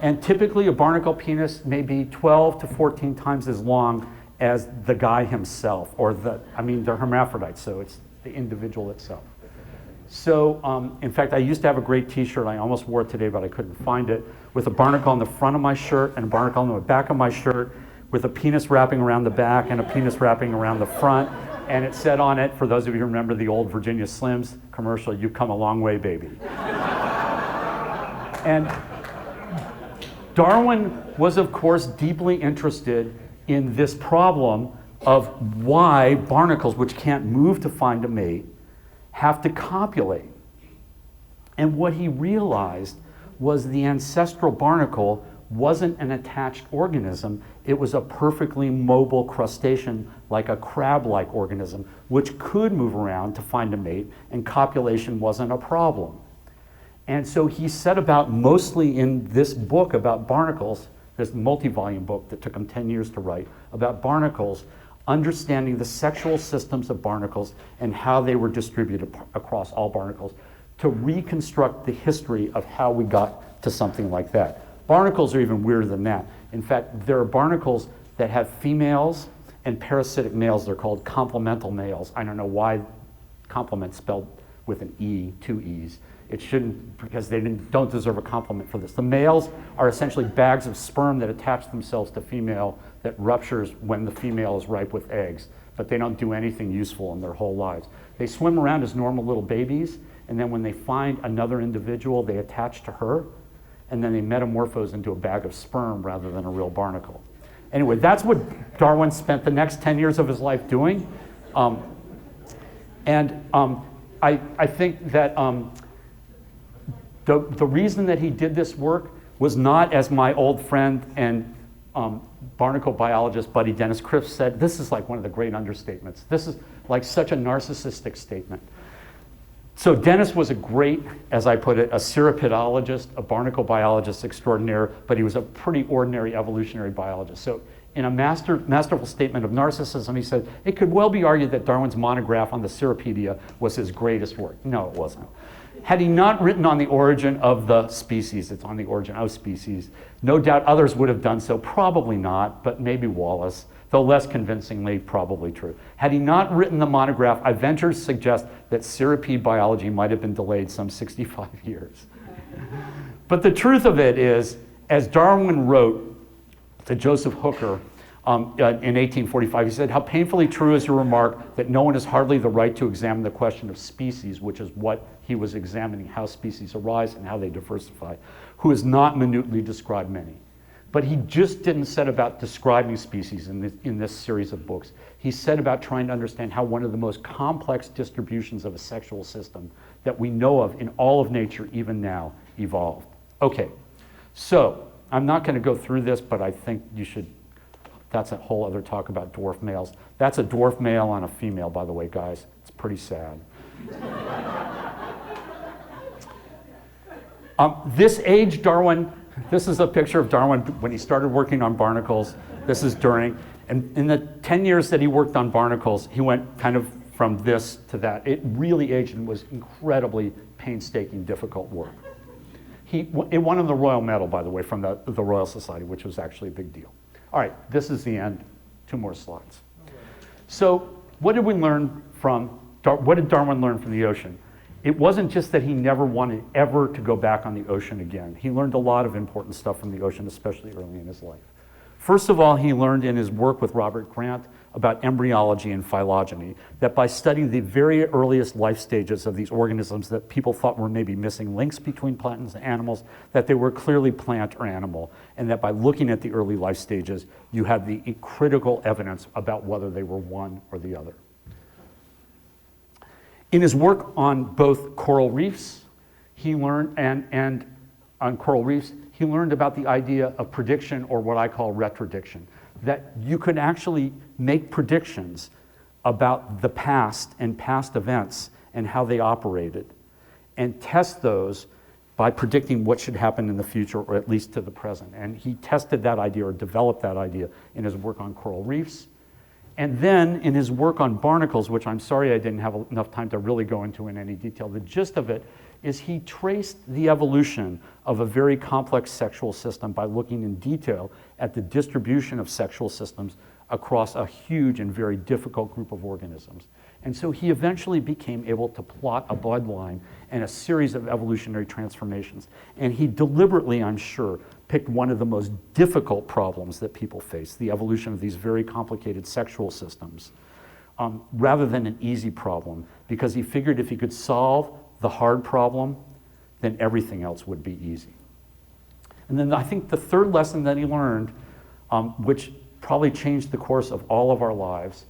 And typically a barnacle penis may be 12 to 14 times as long as the guy himself, or they're hermaphrodites, so it's the individual itself. So, in fact, I used to have a great t-shirt, I almost wore it today, but I couldn't find it, with a barnacle on the front of my shirt and a barnacle on the back of my shirt, with a penis wrapping around the back and a penis wrapping around the front. And it said on it, for those of you who remember the old Virginia Slims commercial, "You've come a long way, baby." And Darwin was, of course, deeply interested in this problem of why barnacles, which can't move to find a mate, have to copulate. And what he realized was the ancestral barnacle wasn't an attached organism, it was a perfectly mobile crustacean, like a crab-like organism, which could move around to find a mate, and copulation wasn't a problem. And so he set about, mostly in this book about barnacles, this multi-volume book that took him 10 years to write, about barnacles, understanding the sexual systems of barnacles and how they were distributed across all barnacles, to reconstruct the history of how we got to something like that. Barnacles are even weirder than that. In fact, there are barnacles that have females and parasitic males. They're called complemental males. I don't know why complement spelled with an E, 2 E's. It shouldn't, because they don't deserve a compliment for this. The males are essentially bags of sperm that attach themselves to female that ruptures when the female is ripe with eggs, but they don't do anything useful in their whole lives. They swim around as normal little babies, and then when they find another individual, they attach to her, and then they metamorphose into a bag of sperm rather than a real barnacle. Anyway, that's what Darwin spent the next 10 years of his life doing. I think that the reason that he did this work was not, as my old friend and barnacle biologist buddy Dennis Cripps said, this is like one of the great understatements. This is like such a narcissistic statement. So Dennis was a great, as I put it, a cirripedologist, a barnacle biologist extraordinaire, but he was a pretty ordinary evolutionary biologist. So in a masterful statement of narcissism, he said, it could well be argued that Darwin's monograph on the Cirripedia was his greatest work. No, it wasn't. Had he not written on the origin of the species, it's on the origin of species, no doubt others would have done so, probably not, but maybe Wallace, though less convincingly, probably true. Had he not written the monograph, I venture to suggest that cirripede biology might have been delayed some 65 years. But the truth of it is, as Darwin wrote to Joseph Hooker in 1845, he said, "How painfully true is your remark that no one has hardly the right to examine the question of species," which is what he was examining, how species arise and how they diversify, "who has not minutely described many." But he just didn't set about describing species in this series of books. He set about trying to understand how one of the most complex distributions of a sexual system that we know of in all of nature, even now, evolved. Okay, so I'm not going to go through this, but I think you should. That's a whole other talk about dwarf males. That's a dwarf male on a female, by the way, guys. It's pretty sad. This age, Darwin, this is a picture of Darwin when he started working on barnacles. This is during, and in the 10 years that he worked on barnacles, he went kind of from this to that. It really aged and was incredibly painstaking, difficult work. It won him the Royal Medal, by the way, from the Royal Society, which was actually a big deal. All right, this is the end. 2 more slides. So what did what did Darwin learn from the ocean? It wasn't just that he never wanted ever to go back on the ocean again. He learned a lot of important stuff from the ocean, especially early in his life. First of all, he learned in his work with Robert Grant about embryology and phylogeny, that by studying the very earliest life stages of these organisms that people thought were maybe missing links between plants and animals, that they were clearly plant or animal, and that by looking at the early life stages, you had the critical evidence about whether they were one or the other. In his work on both coral reefs, he learned, and on coral reefs, he learned about the idea of prediction, or what I call retrodiction, that you could actually make predictions about the past and past events and how they operated, and test those by predicting what should happen in the future, or at least to the present. And he tested that idea, or developed that idea, in his work on coral reefs. And then in his work on barnacles, which I'm sorry I didn't have enough time to really go into in any detail, the gist of it is he traced the evolution of a very complex sexual system by looking in detail at the distribution of sexual systems across a huge and very difficult group of organisms. And so he eventually became able to plot a bloodline and a series of evolutionary transformations. And he deliberately, I'm sure, picked one of the most difficult problems that people face, the evolution of these very complicated sexual systems, rather than an easy problem, because he figured if he could solve the hard problem, then everything else would be easy. And then I think the third lesson that he learned, which probably changed the course of all of our lives,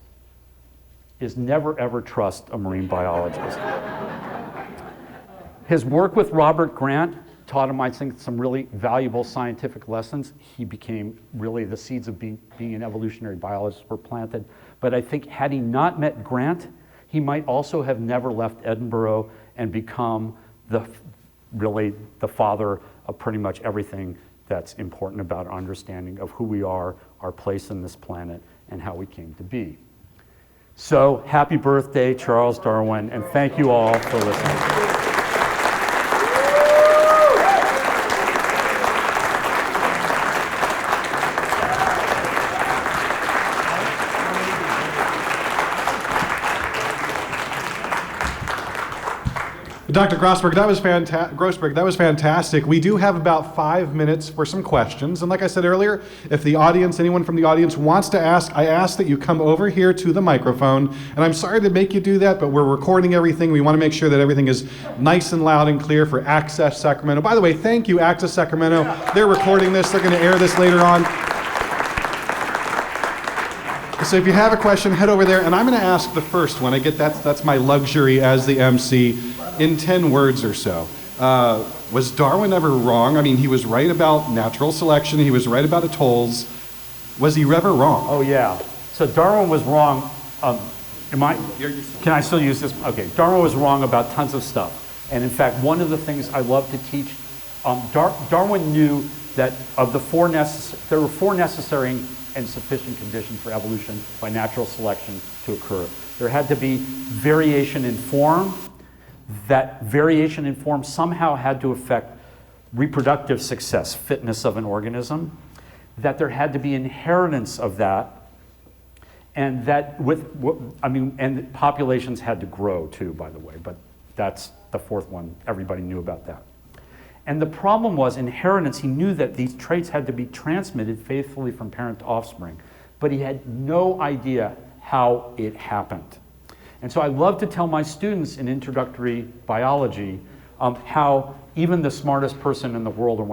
is never ever trust a marine biologist. His work with Robert Grant taught him, I think, some really valuable scientific lessons. He became really, the seeds of being an evolutionary biologist were planted. But I think had he not met Grant, he might also have never left Edinburgh and become really the father of pretty much everything that's important about our understanding of who we are, our place in this planet, and how we came to be. So happy birthday, Charles Darwin, and thank you all for listening. Dr. Grosberg, that was fantastic. We do have about 5 minutes for some questions. And like I said earlier, if anyone from the audience wants to ask, I ask that you come over here to the microphone. And I'm sorry to make you do that, but we're recording everything. We want to make sure that everything is nice and loud and clear for Access Sacramento. By the way, thank you, Access Sacramento. They're recording this. They're going to air this later on. So if you have a question, head over there. And I'm going to ask the first one. That's my luxury as the MC. In 10 words or so. Was Darwin ever wrong? I mean, he was right about natural selection. He was right about atolls. Was he ever wrong? Oh, yeah. So Darwin was wrong. Can I still use this? Okay. Darwin was wrong about tons of stuff. And in fact, one of the things I love to teach, Darwin knew that there were 4 necessary and sufficient conditions for evolution by natural selection to occur. There had to be variation in form. That variation in form somehow had to affect reproductive success, fitness of an organism, that there had to be inheritance of that, and that and populations had to grow too, by the way, but that's the 4th one. Everybody knew about that. And the problem was inheritance. He knew that these traits had to be transmitted faithfully from parent to offspring, but he had no idea how it happened. And so I love to tell my students in introductory biology how even the smartest person in the world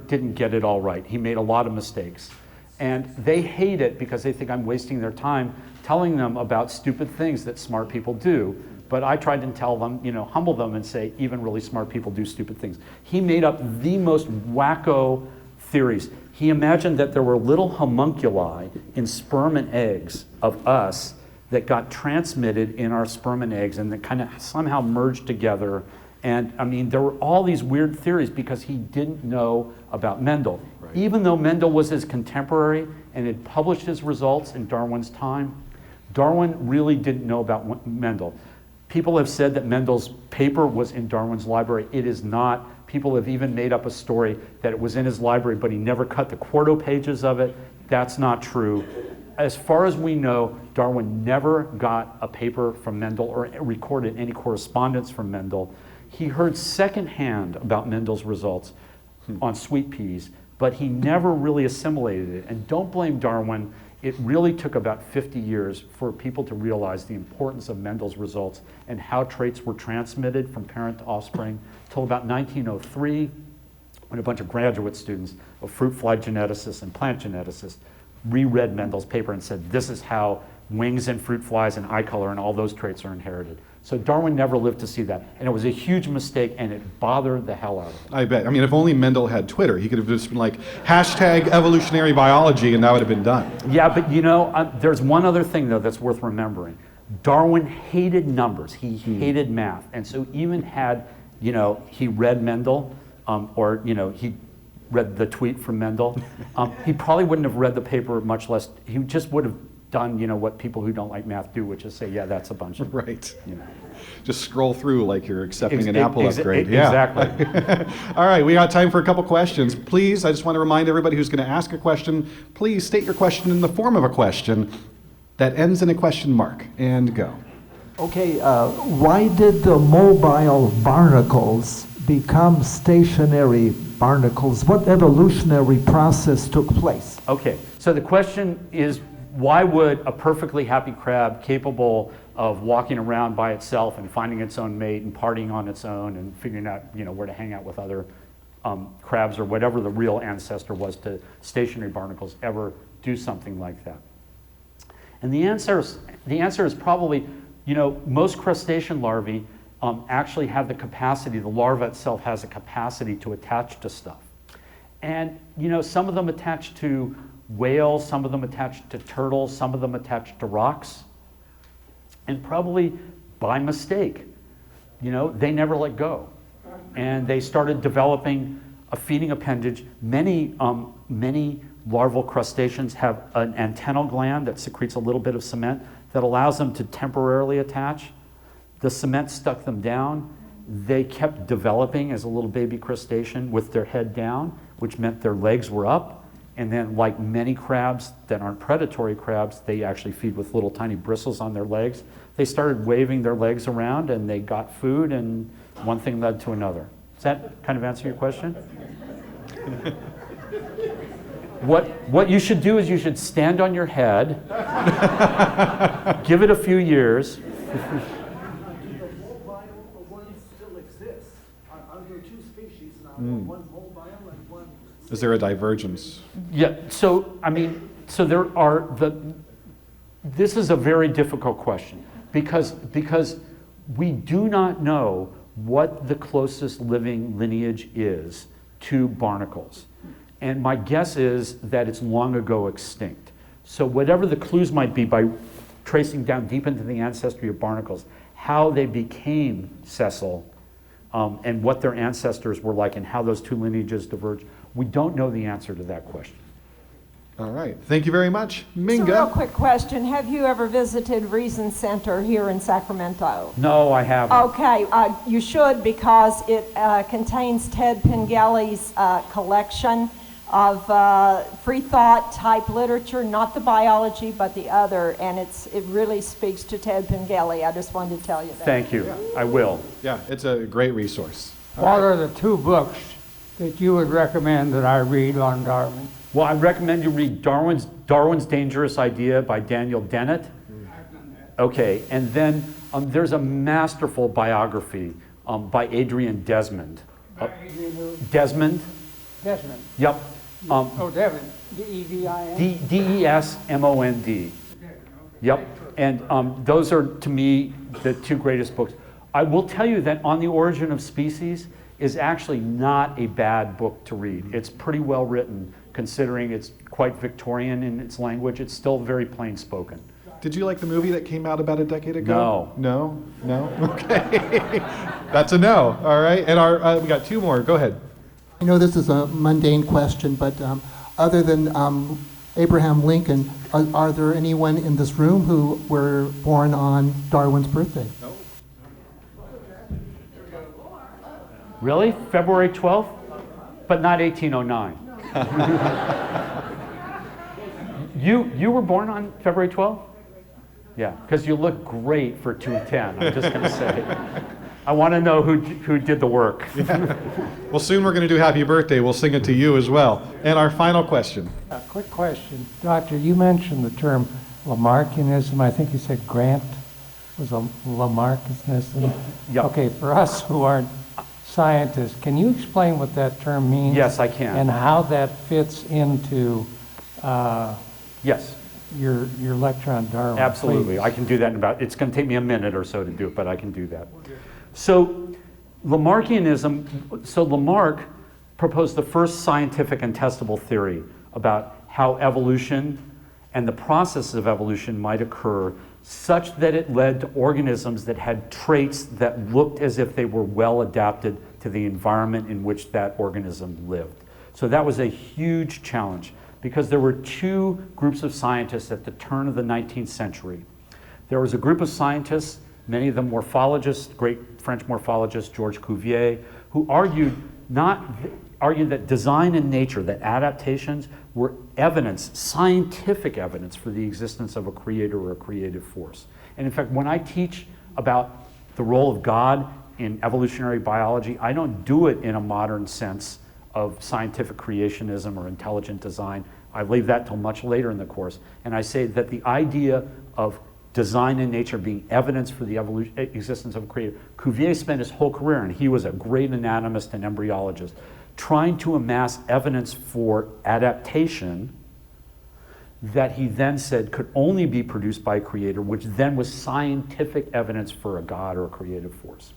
didn't get it all right. He made a lot of mistakes. And they hate it because they think I'm wasting their time telling them about stupid things that smart people do. But I tried to tell them, humble them and say, even really smart people do stupid things. He made up the most wacko theories. He imagined that there were little homunculi in sperm and eggs of us that got transmitted in our sperm and eggs and that kind of somehow merged together And I mean, there were all these weird theories because he didn't know about Mendel. Right. Even though Mendel was his contemporary and had published his results in Darwin's time, Darwin really didn't know about Mendel. People have said that Mendel's paper was in Darwin's library. It is not. People have even made up a story that it was in his library, but he never cut the quarto pages of it. That's not true. As far as we know, Darwin never got a paper from Mendel or recorded any correspondence from Mendel. He heard secondhand about Mendel's results on sweet peas, but he never really assimilated it. And don't blame Darwin. It really took about 50 years for people to realize the importance of Mendel's results and how traits were transmitted from parent to offspring, till about 1903, when a bunch of graduate students of fruit fly geneticists and plant geneticists reread Mendel's paper and said, this is how wings in fruit flies and eye color and all those traits are inherited. So Darwin never lived to see that. And it was a huge mistake, and it bothered the hell out of him. I bet. I mean, if only Mendel had Twitter, he could have just been like, hashtag evolutionary biology, and that would have been done. Yeah, but you know, there's one other thing, though, that's worth remembering. Darwin hated numbers. He hated math. And so even had, you know, he read Mendel, or, you know, he read the tweet from Mendel, he probably wouldn't have read the paper, much less, he just would have done, you know, what people who don't like math do, which is say, yeah, that's a bunch of, Right. you know. Just scroll through like you're accepting an Apple upgrade. Exactly. All right, we got time for a couple questions. Please, I just want to remind everybody who's going to ask a question, please state your question in the form of a question that ends in a question mark, and go. Okay, why did the mobile barnacles become stationary barnacles? What evolutionary process took place? Okay, so the question is, why would a perfectly happy crab capable of walking around by itself and finding its own mate and partying on its own and figuring out, you know, where to hang out with other crabs or whatever the real ancestor was to stationary barnacles ever do something like that? And the answer is probably, you know, most crustacean larvae actually have the capacity, the larva itself has a capacity to attach to stuff. And, you know, some of them attach to whales, some of them attach to turtles, some of them attach to rocks. And probably by mistake, you know, they never let go. And they started developing a feeding appendage. Many larval crustaceans have an antennal gland that secretes a little bit of cement that allows them to temporarily attach. The cement stuck them down. They kept developing as a little baby crustacean with their head down, which meant their legs were up. And then, like many crabs that aren't predatory crabs, they actually feed with little tiny bristles on their legs. They started waving their legs around and they got food, and one thing led to another. Does that kind of answer your question? What you should do is you should stand on your head, give it a few years. Is there a divergence? Yeah, so, I mean, so there are, this is a very difficult question because we do not know what the closest living lineage is to barnacles. And my guess is that it's long ago extinct. So whatever the clues might be by tracing down deep into the ancestry of barnacles, how they became sessile, and what their ancestors were like and how those two lineages diverge, we don't know the answer to that question. All right, thank you very much. Minga. So real quick question, have you ever visited Reason Center here in Sacramento? No, I haven't. Okay, you should, because it contains Ted Pengelly's collection of free thought type literature, not the biology, but the other, and it really speaks to Ted Pengelly. I just wanted to tell you that. Thank you, I will. Yeah, it's a great resource. What are the two books that you would recommend that I read on Darwin? Well, I recommend you read Darwin's Dangerous Idea by Daniel Dennett. Okay, and then there's a masterful biography by Adrian Desmond. Desmond? Desmond. Yep. Devin. D-E-V-I-N? D-E-S-M-O-N-D. Yep. And those are, to me, the two greatest books. I will tell you that On the Origin of Species is actually not a bad book to read. It's pretty well written, considering it's quite Victorian in its language. It's still very plain spoken. Did you like the movie that came out about a decade ago? No. No? No? Okay. That's a no. All right. And we got two more. Go ahead. I know this is a mundane question, but other than Abraham Lincoln, are there anyone in this room who were born on Darwin's birthday? No. Really? February 12th? But not 1809. You were born on February 12th? Yeah, because you look great for 210, I'm just going to say. I want to know who did the work. Yeah. Well, soon we're going to do Happy Birthday. We'll sing it to you as well. And our final question. A quick question. Doctor, you mentioned the term Lamarckianism. I think you said Grant was a Lamarckianism. Yep. Okay, for us who aren't scientists, can you explain what that term means? Yes, I can. And how that fits into Yes. your lecture on Darwin? Absolutely. Please. I can do that in it's going to take me a minute or so to do it, but I can do that. So Lamarck proposed the first scientific and testable theory about how evolution and the process of evolution might occur such that it led to organisms that had traits that looked as if they were well adapted to the environment in which that organism lived. So that was a huge challenge because there were two groups of scientists at the turn of the 19th century. There was a group of scientists, many of them morphologists, great French morphologist Georges Cuvier, who argued that design and nature, that adaptations were evidence, scientific evidence for the existence of a creator or a creative force. And in fact, when I teach about the role of God in evolutionary biology, I don't do it in a modern sense of scientific creationism or intelligent design. I leave that till much later in the course. And I say that the idea of design and nature being evidence for the existence of a creator. Cuvier spent his whole career, and he was a great anatomist and embryologist, trying to amass evidence for adaptation that he then said could only be produced by a creator, which then was scientific evidence for a God or a creative force.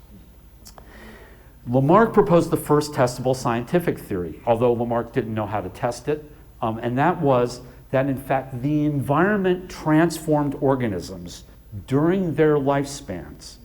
Lamarck proposed the first testable scientific theory, although Lamarck didn't know how to test it, and that was that in fact the environment transformed organisms during their lifespans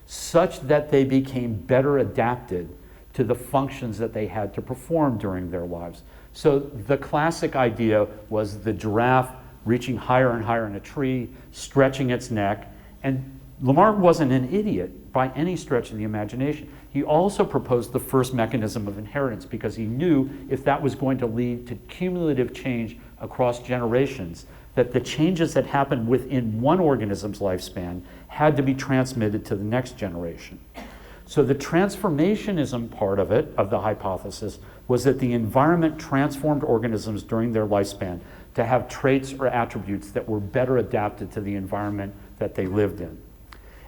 such that they became better adapted to the functions that they had to perform during their lives. So the classic idea was the giraffe reaching higher and higher in a tree, stretching its neck, and Lamarck wasn't an idiot by any stretch of the imagination. He also proposed the first mechanism of inheritance because he knew if that was going to lead to cumulative change across generations, that the changes that happened within one organism's lifespan had to be transmitted to the next generation. So the transformationism part of it, of the hypothesis, was that the environment transformed organisms during their lifespan to have traits or attributes that were better adapted to the environment that they lived in.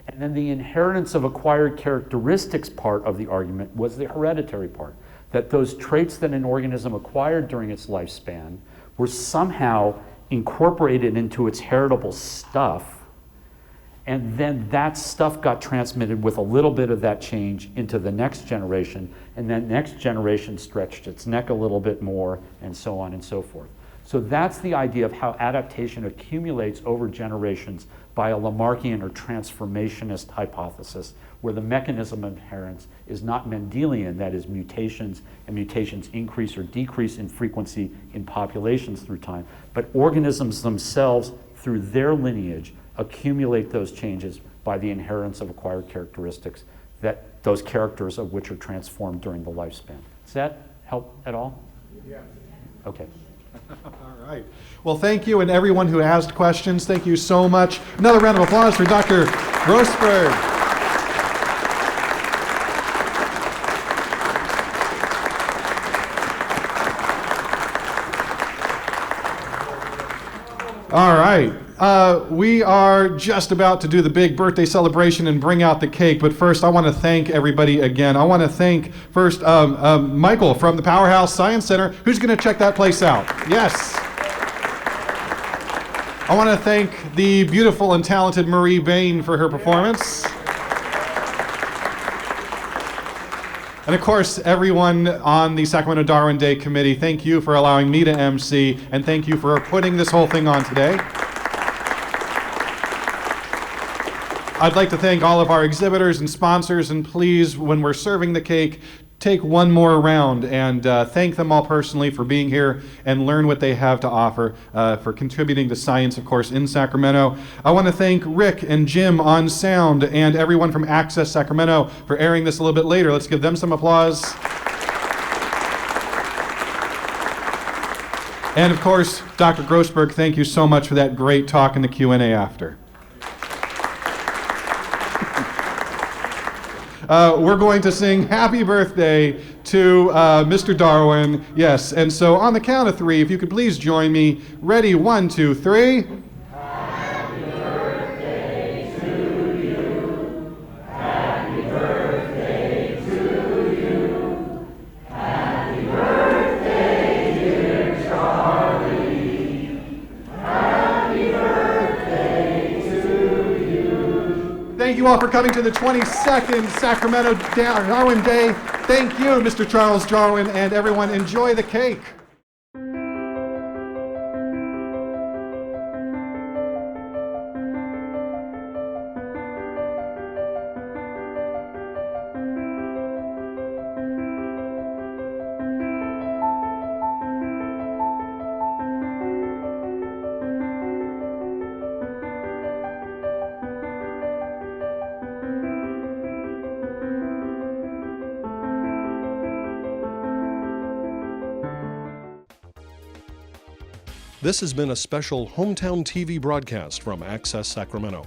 And then the inheritance of acquired characteristics part of the argument was the hereditary part, that those traits that an organism acquired during its lifespan were somehow incorporated into its heritable stuff, and then that stuff got transmitted with a little bit of that change into the next generation, and that next generation stretched its neck a little bit more, and so on and so forth. So that's the idea of how adaptation accumulates over generations by a Lamarckian or transformationist hypothesis, where the mechanism of inheritance is not Mendelian, that is mutations, and mutations increase or decrease in frequency in populations through time, but organisms themselves, through their lineage, accumulate those changes by the inheritance of acquired characteristics, that those characters of which are transformed during the lifespan. Does that help at all? Yeah. Okay. All right. Well, thank you, and everyone who asked questions, thank you so much. Another round of applause for Dr. Grosberg. All right. We are just about to do the big birthday celebration and bring out the cake, but first I want to thank everybody again. I want to thank first Michael from the Powerhouse Science Center, who's going to check that place out. Yes. I want to thank the beautiful and talented Marie Bain for her performance. And of course, everyone on the Sacramento Darwin Day Committee, thank you for allowing me to MC, and thank you for putting this whole thing on today. I'd like to thank all of our exhibitors and sponsors, and please, when we're serving the cake, take one more round and thank them all personally for being here and learn what they have to offer, for contributing to science, of course, in Sacramento. I want to thank Rick and Jim on sound and everyone from Access Sacramento for airing this a little bit later. Let's give them some applause. And of course, Dr. Grosberg, thank you so much for that great talk in the Q&A after. We're going to sing Happy Birthday to Mr. Darwin. Yes, and so on the count of 3, if you could please join me. Ready, 1, 2, 3. Happy birthday to you. Happy birthday to you. Happy birthday, dear Charlie. Happy birthday to you. Thank you all for coming to the 22nd Sacramento Darwin Day. Thank you, Mr. Charles Darwin, and everyone. Enjoy the cake. This has been a special Hometown TV broadcast from Access Sacramento.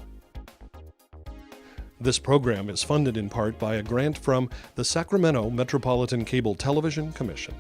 This program is funded in part by a grant from the Sacramento Metropolitan Cable Television Commission.